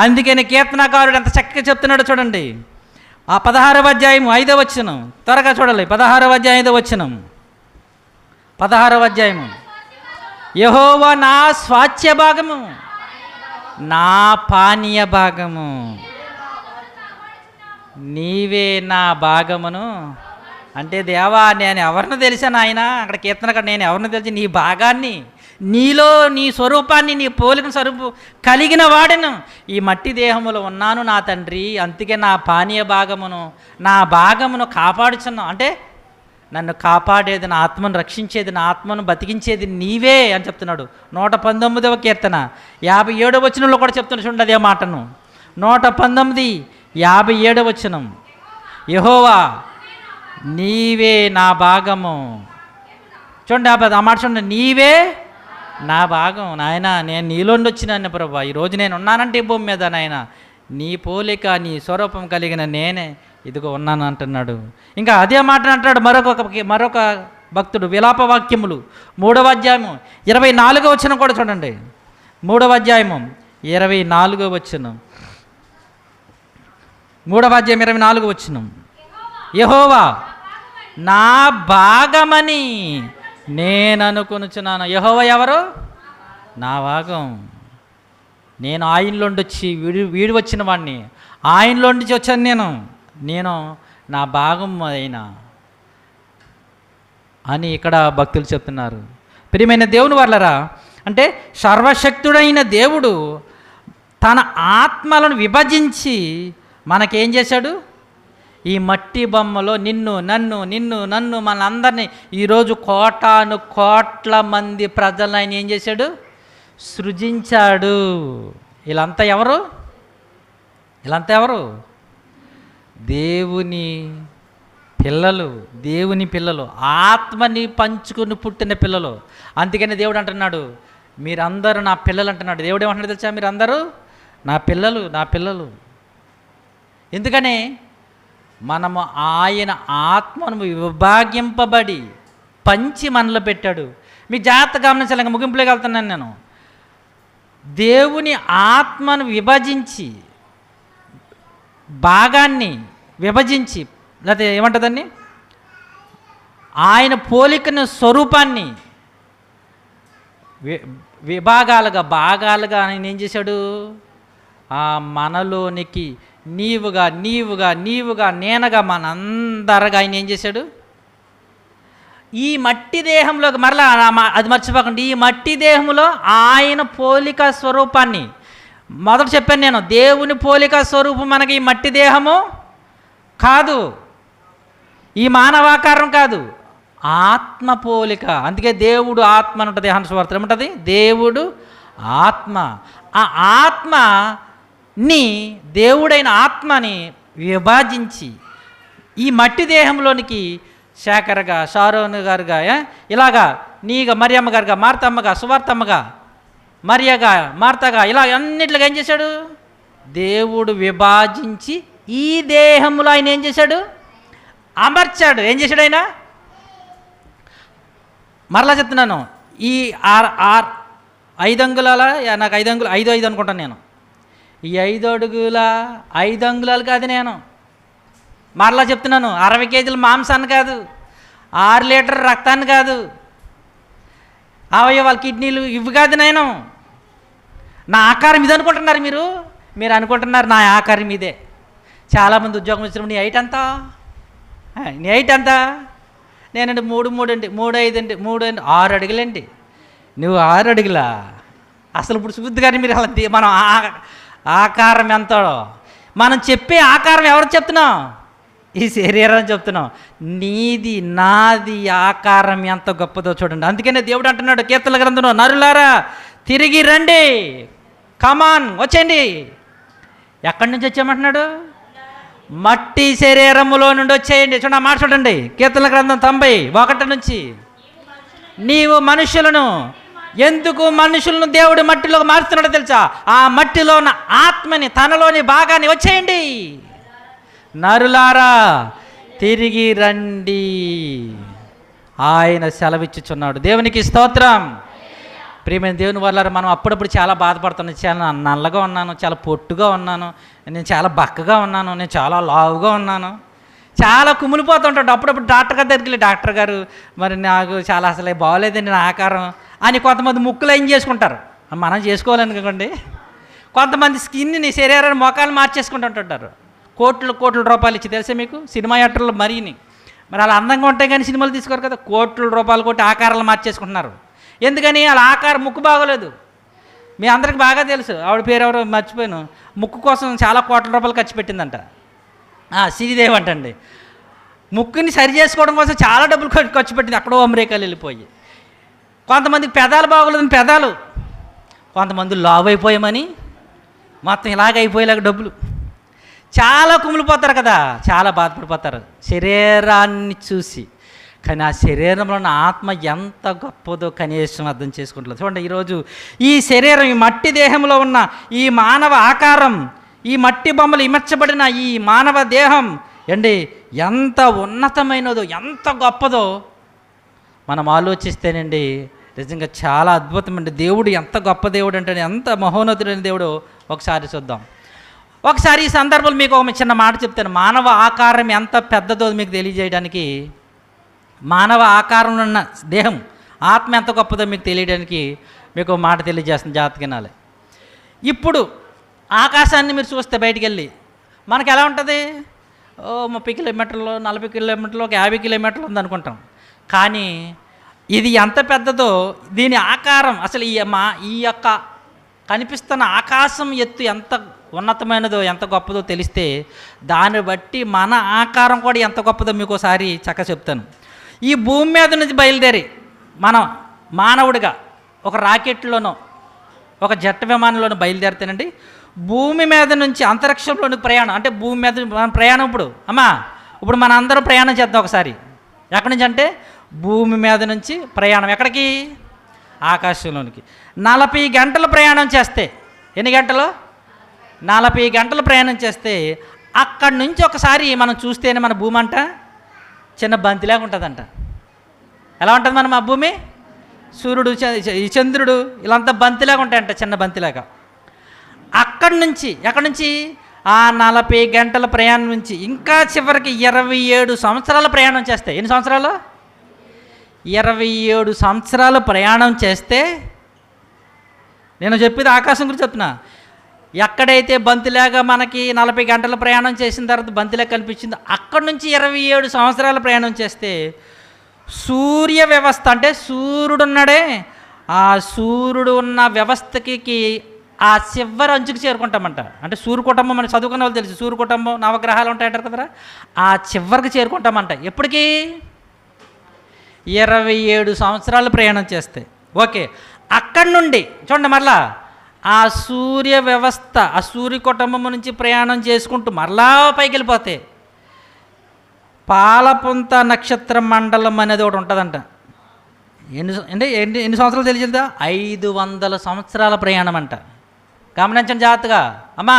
అందుకని కీర్తనకారుడు ఎంత చక్కగా చెప్తున్నాడో చూడండి. ఆ 16వ అధ్యాయం 5వ వచనం, త్వరగా చూడాలి. 16వ అధ్యాయం 5వ వచనం, 16వ అధ్యాయము. యెహోవా నా స్వాస్థ్య భాగము, నా పానీయ భాగము, నీవే నా భాగమును. అంటే దేవా, నేను ఎవరిని తెలిసాను ఆయన, అక్కడ కీర్తనగా నేను ఎవరిని తెలిసి నీ భాగాన్ని, నీలో నీ స్వరూపాన్ని, నీ పోలిక స్వరూపు కలిగిన వాడను ఈ మట్టి దేహములో ఉన్నాను నా తండ్రి. అందుకే నా పానీయ భాగమును, నా భాగమును కాపాడుచున్నావు. అంటే నన్ను కాపాడేది, నా ఆత్మను రక్షించేది, నా ఆత్మను బతికించేది నీవే అని చెప్తున్నాడు. 119వ కీర్తన 57వ వచనంలో కూడా చెప్తున్నాడు. చూడండి అదే మాటను. 119 57వ వచనం, యెహోవా నీవే నా భాగము. చూడండి ఆ మాట చూడండి, నీవే నా భాగం. నాయన నేను నీలోండి వచ్చినాను ప్రభా, ఈరోజు నేను ఉన్నానంటే ఈ భూమి మీద నాయన, నీ పోలిక నీ స్వరూపం కలిగిన నేనే ఇదిగో ఉన్నాను అంటున్నాడు. ఇంకా అదే మాట అంటాడు మరొక భక్తుడు. విలాప వాక్యములు 3వ అధ్యాయము 24వ వచనం కూడా చూడండి. 3వ అధ్యాయము 24వ వచనం, 3వ అధ్యాయం 24వ వచనం. యెహోవా నా భాగమని నేను అనుకొనుచున్నాను. యెహోవా ఎవరు? నా భాగం. నేను ఆయనలోండి వచ్చి వీడి వచ్చిన వాడిని, ఆయనలోండి వచ్చాను నేను నా భాగం అయినా అని ఇక్కడ భక్తులు చెప్తున్నారు. ప్రియమైన దేవుని వాళ్ళరా, అంటే సర్వశక్తుడైన దేవుడు తన ఆత్మలను విభజించి మనకేం చేశాడు? ఈ మట్టి బొమ్మలో నిన్ను మనందరినీ ఈరోజు కోటాను కోట్ల మంది ప్రజలను ఆయన ఏం చేశాడు? సృజించాడు. వీళ్ళంతా ఎవరు? దేవుని పిల్లలు, ఆత్మని పంచుకుని పుట్టిన పిల్లలు. అందుకని దేవుడు అంటున్నాడు, మీరందరూ నా పిల్లలు అంటున్నాడు. దేవుడు ఏమంటున్నాడు తెలుసా? మీరందరూ నా పిల్లలు. ఎందుకని? మనము ఆయన ఆత్మను విభాగింపబడి పంచి మనలో పెట్టాడు. మీ జాగ్రత్త గమనించాలి. ఇంకా ముగింపులోకి వెళ్తున్నాను నేను. దేవుని ఆత్మను భాగాన్ని విభజించి, లేకపోతే ఏమంటుందండి, ఆయన పోలికను స్వరూపాన్ని భాగాలుగా ఆయన ఏం చేశాడు? ఆ మనలోనికి నీవుగా నేనగా మనందరగా ఆయన ఏం చేశాడు? ఈ మట్టి దేహంలోకి మరలా అది మర్చిపోకండి, ఈ మట్టి దేహంలో ఆయన పోలిక స్వరూపాన్ని, మొదట చెప్పాను నేను, దేవుని పోలిక స్వరూపం మనకి ఈ మట్టి దేహము కాదు, ఈ మానవాకారం కాదు, ఆత్మ పోలిక. అందుకే దేవుడు ఆత్మ అని ఉంటుంది. యోహాను సువార్తలో ఏముంటుంది? దేవుడు ఆత్మ. ఆ ఆత్మని, దేవుడైన ఆత్మని విభజించి ఈ మట్టి దేహంలోనికి శేఖరగా, షారోను గారుగా, ఇలాగా నీగా, మరియమ్మ గారుగా, మార్తమ్మగా, సువార్తమ్మగా, మరియగా, మార్తగా, ఇలా అన్నిట్లుగా ఏం చేశాడు? దేవుడు విభజించి ఈ దేహంలో ఆయన ఏం చేశాడు? అమర్చాడు. ఏం చేశాడు ఆయన? మరలా చెప్తున్నాను, ఈ 5 అంగుళాల, నాకు 5 అనుకుంటాను నేను. ఈ 5 అడుగుల 5 అంగుళాలు కాదు నేను. మరలా చెప్తున్నాను, 60 కేజీల మాంసాన్ని కాదు, 6 లీటర్ రక్తాన్ని కాదు, అవయవాల కిడ్నీలు ఇవి కాదు. నేను నా ఆకారం ఇది అనుకుంటున్నారు మీరు అనుకుంటున్నారు నా ఆకారం ఇదే. చాలామంది ఉద్యోగం ఇచ్చినప్పుడు నీ హైట్ అంతా, నీ హైట్ అంతా, నేనండి 3 అండి 6 అడుగులండి. నువ్వు 6 అడుగులా? అసలు ఇప్పుడు చూద్దు కానీ మీరు అలా మనం ఆకారం ఎంతో, మనం చెప్పే ఆకారం ఎవరు చెప్తున్నాం? ఈ శరీరం చెప్తున్నాం. నీది నాది ఆకారం ఎంత గొప్పదో చూడండి. అందుకనే దేవుడు అంటున్నాడు కీర్తనల గ్రంథంలో, నరులారా తిరిగి రండి, కమాన్ వచ్చేయండి. ఎక్కడి నుంచి వచ్చామంటున్నాడు? మట్టి శరీరములో నుండి వచ్చేయండి. చూడండి ఆ మాట చూడండి, కీర్తనల గ్రంథం 91 నుంచి. నీవు మనుషులను, ఎందుకు మనుషులను దేవుడు మట్టిలోకి మారుస్తున్నాడో తెలుసా? ఆ మట్టిలో ఉన్న ఆత్మని, తనలోని భాగాన్ని వచ్చేయండి. నరులారా తిరిగి రండి, ఆయన సెలవిచ్చుచున్నాడు. దేవునికి స్తోత్రం. ప్రియమైన దేవుని వాళ్ళారా, మనం అప్పుడప్పుడు చాలా బాధపడుతున్నాం. చాలా నల్లగా ఉన్నాను, చాలా పొట్టుగా ఉన్నాను, నేను చాలా బక్కగా ఉన్నాను, నేను చాలా లావుగా ఉన్నాను, చాలా కుమిలిపోతుంటాడు. అప్పుడప్పుడు డాక్టర్ గారి దగ్గరికి వెళ్ళి, డాక్టర్ గారు మరి నాకు చాలా అసలే బాగోలేదండి నా ఆకారం అని కొంతమంది ముక్కులు ఏం చేసుకుంటారు. మనం చేసుకోవాలనుకోండి. కొంతమంది స్కిన్ని, శరీరాన్ని, మొఖాలు మార్చేసుకుంటుంటారు. కోట్ల రూపాయలు ఇచ్చి, తెలుసా మీకు? సినిమా యాక్టర్లు మరి అలా అందంగా ఉంటాయి కానీ సినిమాలు తీసుకోరు కదా. కోట్ల రూపాయలు కొట్టి ఆకారాలు మార్చేసుకుంటున్నారు. ఎందుకని? వాళ్ళ ఆకారం, ముక్కు బాగోలేదు. మీ అందరికి బాగా తెలుసు, ఆవిడ పేరు ఎవరో మర్చిపోయాను. ముక్కు కోసం చాలా కోట్ల రూపాయలు ఖర్చు పెట్టిందంట. శ్రీదేవి అంటండి. ముక్కుని సరి చేసుకోవడం కోసం చాలా డబ్బులు ఖర్చు పెట్టింది, అక్కడో అమెరికాలు వెళ్ళిపోయి. కొంతమందికి పెదాలు బాగోలేదని పెదాలు, కొంతమంది లావు అయిపోయామని మొత్తం ఇలాగైపోయేలాగా డబ్బులు. చాలా కుమిలిపోతారు కదా, చాలా బాధపడిపోతారు శరీరాన్ని చూసి. కానీ ఆ శరీరంలో ఉన్న ఆత్మ ఎంత గొప్పదో కనీసం అర్థం చేసుకుంటున్నారు. చూడండి, ఈరోజు ఈ శరీరం, ఈ మట్టి దేహంలో ఉన్న ఈ మానవ ఆకారం, ఈ మట్టి బొమ్మలు ఇమర్చబడిన ఈ మానవ దేహం ఎంత ఉన్నతమైనదో, ఎంత గొప్పదో మనం ఆలోచిస్తేనండి నిజంగా చాలా అద్భుతమండి. దేవుడు ఎంత గొప్ప దేవుడు అంటే, ఎంత మహోన్నతుడైన దేవుడు ఒకసారి చూద్దాం. ఒకసారి ఈ సందర్భంలో మీకు ఒక చిన్న మాట చెప్తాను. మానవ ఆకారం ఎంత పెద్దదో మీకు తెలియజేయడానికి, మానవ ఆకారంలో ఉన్న దేహం, ఆత్మ ఎంత గొప్పదో మీకు తెలియడానికి మీకు ఒక మాట తెలియజేస్తుంది. జాగ్రత్తగా వినాలి. ఇప్పుడు ఆకాశాన్ని మీరు చూస్తే బయటికి వెళ్ళి మనకు ఎలా ఉంటుంది? 30 కిలోమీటర్లు, 40 కిలోమీటర్లు, ఒక 50 కిలోమీటర్లు ఉందనుకుంటాం. కానీ ఇది ఎంత పెద్దదో, దీని ఆకారం అసలు ఈ యొక్క కనిపిస్తున్న ఆకాశం ఎత్తు ఎంత ఉన్నతమైనదో ఎంత గొప్పదో తెలిస్తే దాన్ని బట్టి మన ఆకారం కూడా ఎంత గొప్పదో మీకు ఒకసారి చక్కగా చెప్తాను. ఈ భూమి మీద నుంచి బయలుదేరి మనం మానవుడిగా ఒక రాకెట్లోనో ఒక జెట్ విమానంలోనో బయలుదేరితేనండి, భూమి మీద నుంచి అంతరిక్షంలోని ప్రయాణం, అంటే భూమి మీద మన ప్రయాణం ఇప్పుడు మన అందరం ప్రయాణం చేద్దాం ఒకసారి. ఎక్కడి నుంచి అంటే భూమి మీద నుంచి ప్రయాణం ఎక్కడికి? ఆకాశంలోనికి. 40 గంటలు ప్రయాణం చేస్తే, ఎన్ని గంటలు? 40 గంటలు ప్రయాణం చేస్తే అక్కడి నుంచి ఒకసారి మనం చూస్తేనే మన భూమి అంట చిన్న బంతిలాగా ఉంటుందంట. ఎలా ఉంటుంది మన భూమి? సూర్యుడు, చంద్రుడు ఇలాంతా బంతిలాగా ఉంటాయంట, చిన్న బంతిలాగా. అక్కడి నుంచి ఎక్కడి నుంచి ఆ 40 గంటల ప్రయాణం నుంచి ఇంకా చివరికి 27 సంవత్సరాల ప్రయాణం చేస్తే, ఎన్ని సంవత్సరాలు? 27 సంవత్సరాలు ప్రయాణం చేస్తే, నేను చెప్పేది ఆకాశం గురించి చెప్తున్నా. ఎక్కడైతే బంతిలాగా మనకి 40 గంటల ప్రయాణం చేసిన తర్వాత బంతిలాగా కనిపించిందో అక్కడి నుంచి 27 సంవత్సరాల ప్రయాణం చేస్తే సూర్య వ్యవస్థ, అంటే సూర్యుడు ఉన్నాడే, ఆ సూర్యుడు ఉన్న వ్యవస్థకి ఆ చివరి అంచుకు చేరుకుంటామంట. అంటే సూర్య కుటుంబం మనం చదువుకున్న వాళ్ళు తెలుసు, సూర్య కుటుంబం నవగ్రహాలు ఉంటాయంటారు కదా, ఆ చివరికి చేరుకుంటామంట. ఎప్పటికీ? 27 సంవత్సరాలు ప్రయాణం చేస్తే. ఓకే, అక్కడి నుండి చూడండి మరలా ఆ సూర్య వ్యవస్థ, ఆ సూర్య కుటుంబం నుంచి ప్రయాణం చేసుకుంటూ మరలా పైకి వెళ్ళిపోతే పాలపుంత నక్షత్ర మండలం అనేది ఒకటి ఉంటుందంట. ఎన్ని సంవత్సరాలు తెలిసిందా? 500 సంవత్సరాల ప్రయాణం అంట. గమనించండి జాగ్రత్తగా. అమ్మా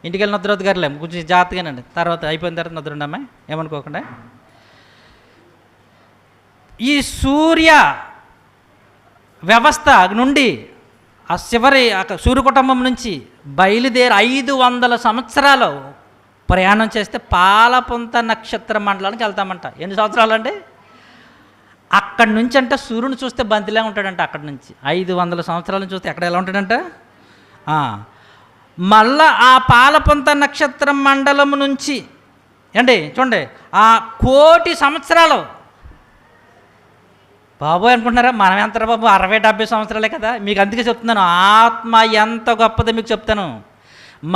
ఇంటికి వెళ్ళిన నిద్రవద్దు గారులే, కొంచెం జాగ్రత్తగానండి, తర్వాత అయిపోయిన తర్వాత నిద్రండి అమ్మాయి, ఏమనుకోకుండా. ఈ సూర్య వ్యవస్థ నుండి ఆ చివరి సూర్య కుటుంబం నుంచి బయలుదేరి 500 సంవత్సరాలు ప్రయాణం చేస్తే పాలపుంత నక్షత్ర మండలానికి వెళ్తామంట. ఎన్ని సంవత్సరాలు అండి? అక్కడి నుంచి అంటే సూర్యుని చూస్తే బంతిలా ఉంటాడంట. అక్కడి నుంచి 500 సంవత్సరాలను చూస్తే ఎక్కడ ఎలా ఉంటాడంట. మళ్ళా ఆ పాలపుంత నక్షత్ర మండలం నుంచి చూడండి ఆ 1,000,000 సంవత్సరాలు. బాబోయ్ అనుకుంటున్నారా? మనం ఎంత బాబు 60-70 సంవత్సరాలే కదా. మీకు అందుకే చెప్తున్నాను, ఆత్మ ఎంత గొప్పదో మీకు చెప్తాను.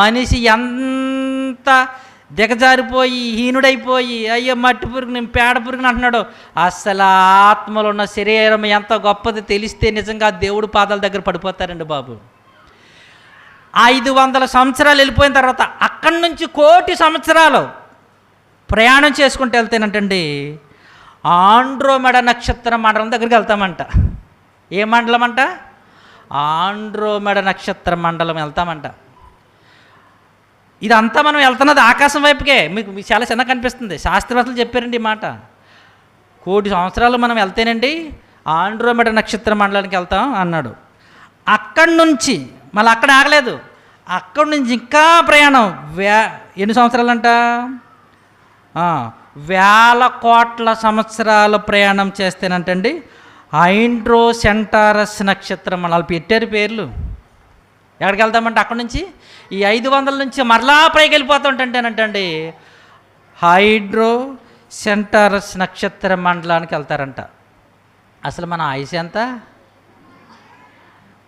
మనిషి ఎంత దిగజారిపోయి హీనుడైపోయి అయ్యో మట్టి పురుగు, నేను పేడ పురుగుని అంటున్నాడు. అసలు ఆత్మలో ఉన్న శరీరం ఎంత గొప్పది తెలిస్తే నిజంగా దేవుడు పాదాల దగ్గర పడిపోతారండి బాబు. 500 సంవత్సరాలు వెళ్ళిపోయిన తర్వాత అక్కడి నుంచి 1,000,000 సంవత్సరాలు ప్రయాణం చేసుకుంటూ వెళ్తేనంటండి ఆండ్రోమెడా నక్షత్ర మండలం దగ్గరికి వెళ్తామంట. ఏ మండలం అంట? ఆండ్రోమెడా నక్షత్ర మండలం వెళ్తామంట. ఇదంతా మనం వెళ్తున్నది ఆకాశం వైపుకే. మీకు చాలా చిన్నగా కనిపిస్తుంది, శాస్త్రవేత్తలు చెప్పారండి ఈ మాట. 1,000,000 సంవత్సరాలు మనం వెళ్తేనండి ఆండ్రోమెడా నక్షత్ర మండలానికి వెళ్తాం అన్నాడు. అక్కడి నుంచి మళ్ళీ అక్కడ ఆగలేదు, అక్కడి నుంచి ఇంకా ప్రయాణం ఎన్ని సంవత్సరాలంట? 1,000 కోట్ల సంవత్సరాల ప్రయాణం చేస్తేనంటండి హైడ్రో సెంటారస్ నక్షత్రం వాళ్ళు పెట్టారు పేర్లు. ఎక్కడికి వెళ్తామంటే అక్కడి నుంచి ఈ 500 నుంచి మరలా పైకి వెళ్ళిపోతుంటేనంటండి హైడ్రో సెంటారస్ నక్షత్ర మండలానికి వెళ్తారంట. అసలు మన ఆయుష్ ఎంత?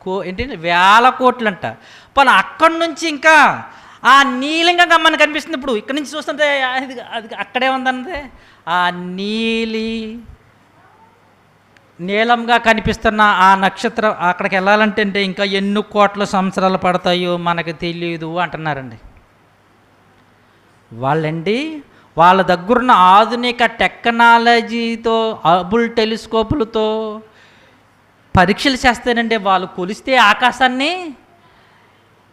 1,000 కోట్లు అంట. పోనీ అక్కడి నుంచి ఇంకా ఆ నీలంగా మనకు కనిపిస్తుంది. ఇప్పుడు ఇక్కడి నుంచి చూస్తుంటే అది అక్కడే ఉందన్నదే ఆ నీలంగా కనిపిస్తున్న ఆ నక్షత్రం అక్కడికి వెళ్ళాలంటే ఇంకా ఎన్ని కోట్ల సంవత్సరాలు పడతాయో మనకు తెలియదు అంటున్నారండి వాళ్ళండి. వాళ్ళ దగ్గరున్న ఆధునిక టెక్నాలజీతో హబుల్ టెలిస్కోపులతో పరీక్షలు చేస్తానండి. వాళ్ళు కొలిస్తే ఆకాశాన్ని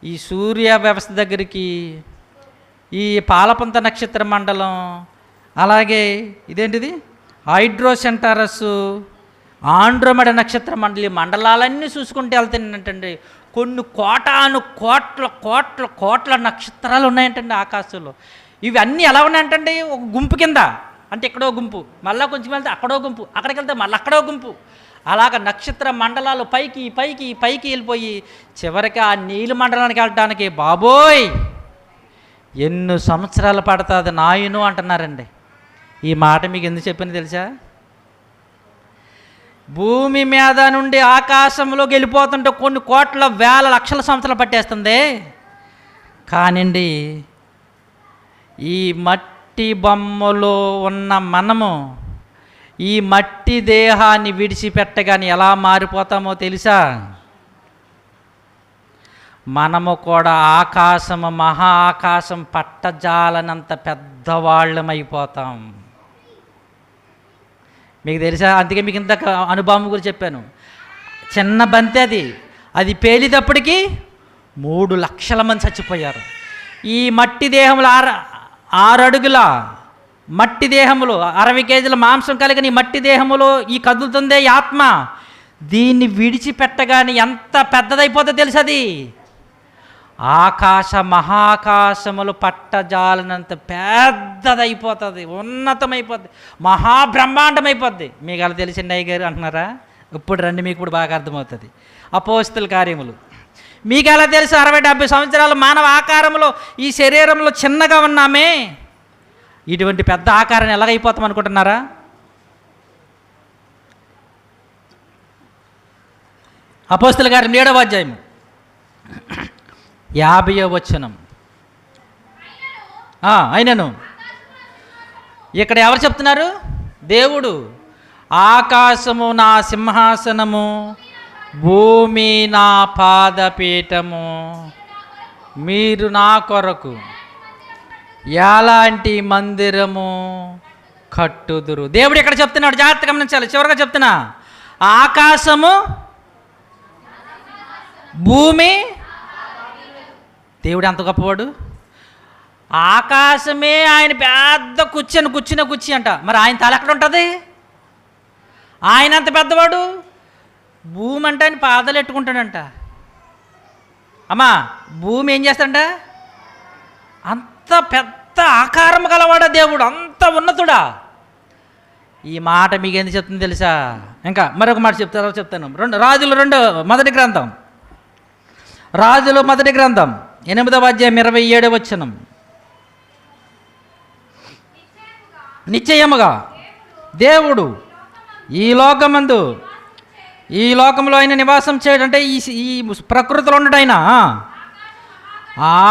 ఈ సూర్య వ్యవస్థ దగ్గరికి, ఈ పాలపుంత నక్షత్ర మండలం, అలాగే ఇదేంటిది హైడ్రో సెంటారస్, ఆండ్రోమెడా నక్షత్ర మండలి మండలాలన్నీ చూసుకుంటూ వెళ్తానంటండి కొన్ని కోటాను కోట్ల కోట్ల కోట్ల నక్షత్రాలు ఉన్నాయంటండి ఆకాశంలో. ఇవన్నీ ఎలా ఉన్నాయంటండి ఒక గుంపు కింద, అంటే ఎక్కడో గుంపు, మళ్ళీ కొంచెం వెళ్తే అక్కడో గుంపు, అక్కడికి వెళ్తే మళ్ళీ అక్కడో గుంపు, అలాగ నక్షత్ర మండలాలు పైకి పైకి పైకి వెళ్ళిపోయి చివరికి ఆ నీలి మండలానికి వెళ్ళటానికి బాబోయ్ ఎన్ని సంవత్సరాలు పడుతుంది నాయను అంటున్నారండి. ఈ మాట మీకు ఎందుకు చెప్పింది తెలుసా? భూమి మీద నుండి ఆకాశంలోకి వెళ్ళిపోతుంటే కొన్ని కోట్ల వేల లక్షల సంవత్సరాలు పట్టేస్తుంది. కానివ్వండి, ఈ మట్టి బొమ్మలో ఉన్న మనము ఈ మట్టి దేహాన్ని విడిచిపెట్టగానే ఎలా మారిపోతామో తెలుసా? మనము కూడా ఆకాశము, మహా ఆకాశం పట్టజాలనంత పెద్దవాళ్ళమైపోతాం. మీకు తెలుసా? అందుకే మీకు ఇంత అనుభవం గురించి చెప్పాను. చిన్న బంతి అది పేలినప్పటికీ 3 లక్షల మంది చచ్చిపోయారు. ఈ మట్టి దేహములు 6 అడుగుల మట్టి దేహములు, 60 కేజీల మాంసం కలిగిన ఈ మట్టి దేహములో ఈ కదులుతుందే ఈ ఆత్మ, దీన్ని విడిచిపెట్టగానే ఎంత పెద్దదైపోతుందో తెలుసు. అది ఆకాశ మహాకాశములు పట్టజాలనంత పెద్దదైపోతుంది, ఉన్నతమైపోద్ది, మహాబ్రహ్మాండమైపోద్ది. మీకు అలా తెలిసింది అయ్య గారు అంటున్నారా? ఇప్పుడు రండి, మీకు ఇప్పుడు బాగా అర్థమవుతుంది. అపోస్తల కార్యములు మీకు ఎలా తెలుసు? 60-70 సంవత్సరాలు మానవ ఆకారంలో ఈ శరీరంలో చిన్నగా ఉన్నామే, ఇటువంటి పెద్ద ఆకారాన్ని ఎలాగైపోతాం అనుకుంటున్నారా? అపోస్తల కార్యం 7వ అధ్యాయము 50వ వచనం. అయినను ఇక్కడ ఎవరు చెప్తున్నారు? దేవుడు. ఆకాశము నా సింహాసనము, భూమి నా పాదపీఠము, మీరు నా కొరకు ఎలాంటి మందిరము కట్టుదురు. దేవుడు ఇక్కడ చెప్తున్నాడు, జాగ్రత్తగా గమనించాలి. చివరిగా చెప్తున్నా, ఆకాశము, భూమి. దేవుడు అంత గొప్పవాడు. ఆకాశమే ఆయన పెద్ద కుర్చీ అంట. మరి ఆయన తల ఎక్కడ ఉంటుంది? ఆయన అంత పెద్దవాడు. భూమి అంటే ఆయన పాదాలు ఎట్టుకుంటాడంట. అమ్మా, భూమి ఏం చేస్తాడంట? అంత పెద్ద ఆకారం గలవాడా దేవుడు, అంత ఉన్నతుడా. ఈ మాట మీకు ఎందుకు చెప్తుంది తెలుసా? ఇంకా మరొక మాట చెప్తాను. రాజులు మొదటి గ్రంథం 8వ అధ్యాయం 27వ వచనం. నిశ్చయముగా దేవుడు ఈ లోకంలో ఆయన నివాసం చేయడంటే ఈ ప్రకృతిలో ఉండడైనా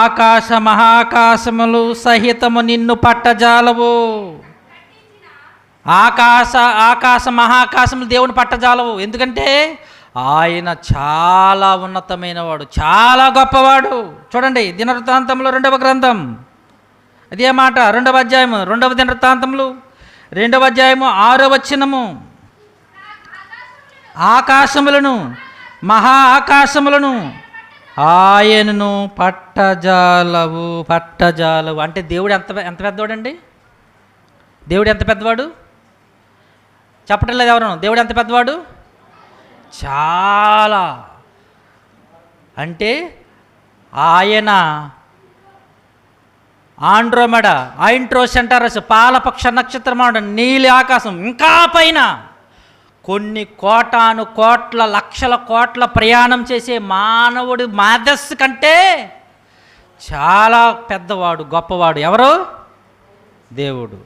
ఆకాశ మహాకాశములు సహితము నిన్ను పట్టజాలవు. ఆకాశ మహాకాశములు దేవుని పట్టజాలవు. ఎందుకంటే ఆయన చాలా ఉన్నతమైన వాడు, చాలా గొప్పవాడు. చూడండి, దినవృత్తాంతంలో 2వ గ్రంథం అదే మాట, 2వ అధ్యాయము, 2వ దినవృత్తాంతములు 2వ అధ్యాయము 6వ వచనము. ఆకాశములను, మహా ఆకాశములను ఆయనను పట్టజాలవు. అంటే దేవుడు ఎంత పెద్దవాడండి? దేవుడు ఎంత పెద్దవాడు? చెప్పటం లేదు ఎవరు? దేవుడు ఎంత పెద్దవాడు? చాలా. అంటే ఆయన ఆండ్రోమెడ, ఐంట్రో సెంటారస్, పాలపక్ష నక్షత్రమాడు, నీలి ఆకాశం, ఇంకా పైన కొన్ని కోట్ల లక్షల కోట్ల ప్రయాణం చేసే మానవుడి మేధస్సు కంటే చాలా పెద్దవాడు, గొప్పవాడు. ఎవరు? దేవుడు.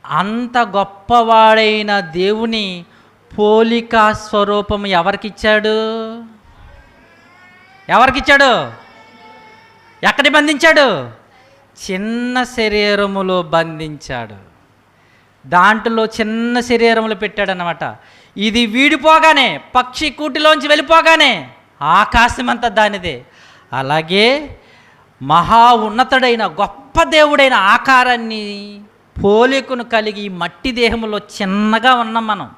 అంత గొప్పవాడైన దేవుని పోలికా స్వరూపం ఎవరికిచ్చాడు? ఎక్కడి బంధించాడు? చిన్న శరీరములో బంధించాడు. దాంట్లో చిన్న శరీరములు పెట్టాడనమాట. ఇది వీడిపోగానే, పక్షి కూటిలోంచి వెళ్ళిపోగానే ఆకాశం అంతా దానిదే. అలాగే మహా ఉన్నతుడైన గొప్ప దేవుడైన ఆకారాన్ని, పోలికను కలిగి ఈ మట్టి దేహంలో చిన్నగా ఉన్నాం మనం.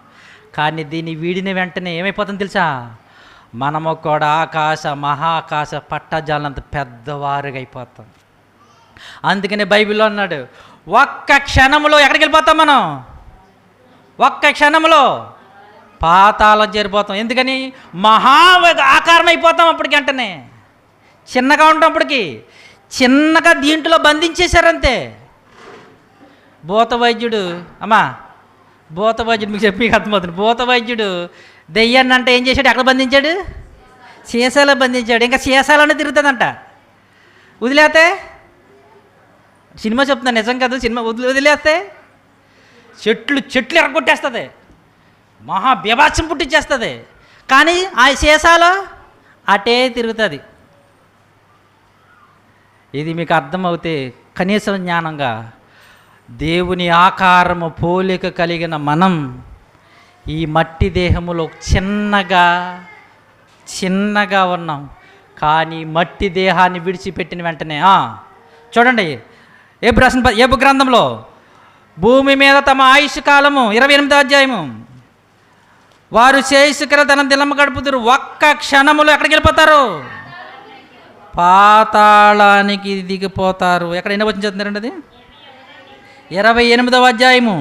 కానీ దీన్ని వీడిన వెంటనే ఏమైపోతుంది తెలుసా? మనము కూడా ఆకాశ మహాకాశ పట్టజాలంత పెద్దవారుగా అయిపోతాం. అందుకనే బైబిల్లో అన్నాడు, ఒక్క క్షణంలో ఎక్కడికి వెళ్ళిపోతాం మనం? ఒక్క క్షణంలో పాతాళం చేరిపోతాం. ఎందుకని? మహా ఆకారం అయిపోతాం. అప్పటికి వెంటనే చిన్నగా ఉన్నప్పటికీ చిన్నగా దీంట్లో బంధించేశారంతే. భూత వైద్యుడు మీకు చెప్పి అర్థమవుతుంది. భూత వైద్యుడు దెయ్యాన్ని అంటే ఏం చేశాడు? ఎక్కడ బంధించాడు? సీసాలో బంధించాడు. ఇంకా సీసాలోనే తిరుగుతుందంట. వదిలేస్తే, సినిమా చెప్తున్నాను, నిజం కాదు, సినిమా వదిలేస్తే చెట్లు ఎరగొట్టేస్తుంది, మహా బీభత్సం పుట్టించేస్తుంది. కానీ ఆ సీసాలో అటే తిరుగుతుంది. ఇది మీకు అర్థమవుతే కనీసం జ్ఞానంగా దేవుని ఆకారము పోలిక కలిగిన మనం ఈ మట్టి దేహములో చిన్నగా ఉన్నాం. కానీ మట్టి దేహాన్ని విడిచిపెట్టిన వెంటనే చూడండి ఏబు గ్రంథంలో భూమి మీద తమ ఆయుష్ కాలము 28వ అధ్యాయము వారు శేషికర తన దినము గడుపుతారు, ఒక్క క్షణములో ఎక్కడికి వెళ్ళిపోతారు? పాతాళానికి దిగిపోతారు. ఎక్కడ ఎన్ని వచ్చిన చదువుతారండి? అది 28వ అధ్యాయము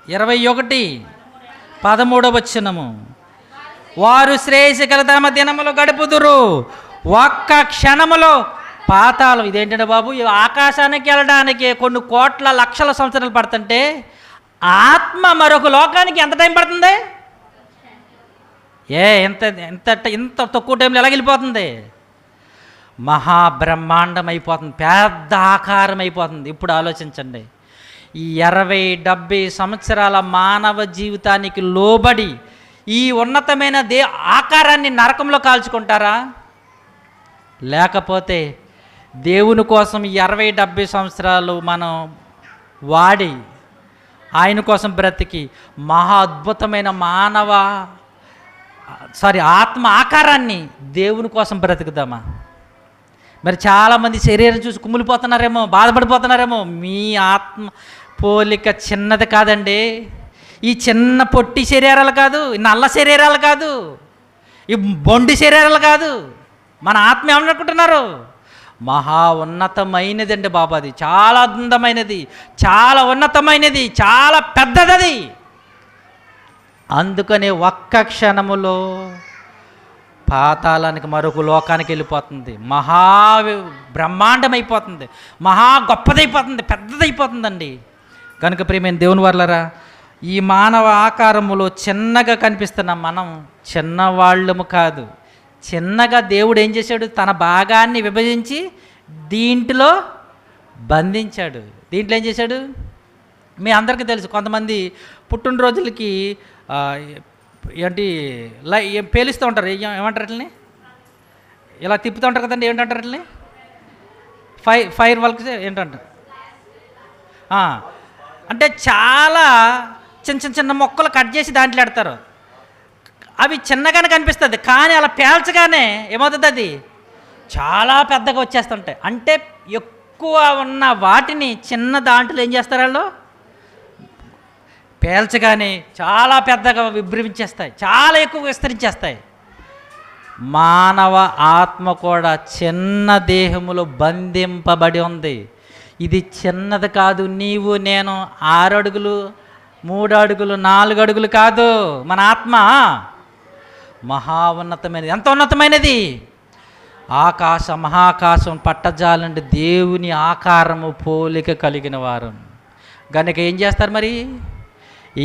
21-13 వచనము. వారు శ్రేయస్కర తమ దినములు గడుపుదురు, ఒక్క క్షణములో పాతాళం. ఇదేంటంటే బాబు, ఆకాశానికి వెళ్ళడానికి కొన్ని కోట్ల లక్షల సంవత్సరాలు పడుతుంటే ఆత్మ మరొక లోకానికి ఎంత టైం పడుతుంది? ఇంత తక్కువ టైంలో ఎలా వెళ్ళిపోతుంది? మహాబ్రహ్మాండం అయిపోతుంది, పెద్ద ఆకారం అయిపోతుంది. ఇప్పుడు ఆలోచించండి, ఈ 60-70 సంవత్సరాల మానవ జీవితానికి లోబడి ఈ ఉన్నతమైన ఆకారాన్ని నరకంలో కాల్చుకుంటారా? లేకపోతే దేవుని కోసం ఈ 60-70 సంవత్సరాలు మనం వాడి ఆయన కోసం బ్రతికి మహా అద్భుతమైన ఆత్మ ఆకారాన్ని దేవుని కోసం బ్రతుకుదామా? మరి చాలామంది శరీరం చూసి కుమిలిపోతున్నారేమో, బాధపడిపోతున్నారేమో. మీ ఆత్మ పోలిక చిన్నది కాదండి. ఈ చిన్న పొట్టి శరీరాలు కాదు, ఈ నల్ల శరీరాలు కాదు, ఈ బొండి శరీరాలు కాదు. మన ఆత్మ ఏమనుకుంటున్నారు? మహా ఉన్నతమైనది అండి బాబు. అది చాలా అందమైనది, చాలా ఉన్నతమైనది, చాలా పెద్దది. అందుకనే ఒక్క క్షణములో పాతాళానికి మరొక లోకానికి వెళ్ళిపోతుంది. మహా బ్రహ్మాండం అయిపోతుంది, మహా గొప్పదైపోతుంది, పెద్దదైపోతుందండి. కనుక ప్రియమైన దేవుని వర్లరా, ఈ మానవ ఆకారములో చిన్నగా కనిపిస్తున్న మనం చిన్నవాళ్ళము కాదు. చిన్నగా దేవుడు ఏం చేశాడు? తన భాగాన్ని విభజించి దీంట్లో బంధించాడు. దీంట్లో ఏం చేశాడు? మీ అందరికీ తెలుసు, కొంతమంది పుట్టినరోజులకి పేలుస్తూ ఉంటారు. ఏమంటారు అట్లని? ఇలా తిప్పుతూ ఉంటారు కదండి, ఏమిటంటారు అట్లని? ఫైర్ వర్క్స్ ఏంటంటారు? అంటే చాలా చిన్న మొక్కలు కట్ చేసి దాంట్లో పెడతారు. అవి చిన్నగానే కనిపిస్తుంది, కానీ అలా పేల్చగానే ఏమవుతుంది? అది చాలా పెద్దగా వచ్చేస్తుంటాయి. అంటే ఎక్కువ ఉన్న వాటిని చిన్న దాంట్లో ఏం చేస్తారు? వాళ్ళు పేల్చగానే చాలా పెద్దగా విభ్రమించేస్తాయి, చాలా ఎక్కువ విస్తరించేస్తాయి. మానవ ఆత్మ కూడా చిన్న దేహములో బంధింపబడి ఉంది. ఇది చిన్నది కాదు. నీవు నేను 6 అడుగులు 3 అడుగులు 4 అడుగులు కాదు. మన ఆత్మ మహా ఉన్నతమైనది. ఎంత ఉన్నతమైనది? మహాకాశం పట్టజాలండి దేవుని ఆకారము పోలిక కలిగిన వారు. కనుక ఏం చేస్తారు మరి?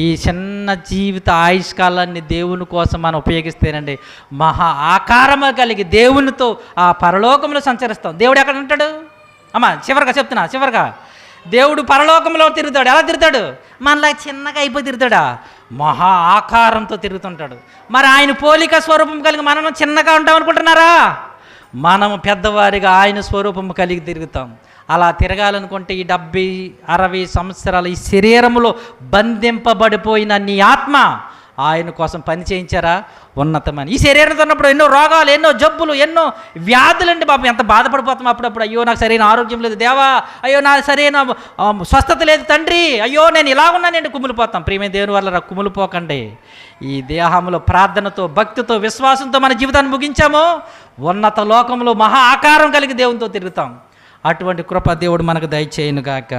ఈ చిన్న జీవిత ఆయుష్కాలాన్ని దేవుని కోసం మనం ఉపయోగిస్తేనండి మహా ఆకారము కలిగి దేవునితో ఆ పరలోకంలో సంచరిస్తాం. దేవుడు ఎక్కడ ఉంటాడు? చివరిగా దేవుడు పరలోకంలో తిరుగుతాడు. ఎలా తిరుగుతాడు? మనలా చిన్నగా అయిపోయి తిరుగుతాడా? మహా ఆకారంతో తిరుగుతుంటాడు. మరి ఆయన పోలిక స్వరూపం కలిగి మనం చిన్నగా ఉంటాం అనుకుంటున్నారా? మనము పెద్దవారిగా ఆయన స్వరూపం కలిగి తిరుగుతాం. అలా తిరగాలనుకుంటే ఈ 70-60 సంవత్సరాల ఈ శరీరంలో బంధింపబడిపోయిన నీ ఆత్మ ఆయన కోసం పని చేయించారా? ఉన్నతమని. ఈ శరీరంతో ఉన్నప్పుడు ఎన్నో రోగాలు, ఎన్నో జబ్బులు, ఎన్నో వ్యాధులండి బాబు. ఎంత బాధపడిపోతాం అప్పుడప్పుడు. అయ్యో నాకు సరైన ఆరోగ్యం లేదు దేవా, అయ్యో నాకు సరైన స్వస్థత లేదు తండ్రి, అయ్యో నేను ఇలా ఉన్నానండి, కుమిలిపోతాం. ప్రియమైన దేవుని వల్ల కుమిలిపోకండి. ఈ దేహంలో ప్రార్థనతో, భక్తితో, విశ్వాసంతో మన జీవితాన్ని ముగించాము, ఉన్నత లోకంలో మహా ఆకారం కలిగి దేవునితో తిరుగుతాం. అటువంటి కృప దేవుడు మనకు దయచేయును గాక.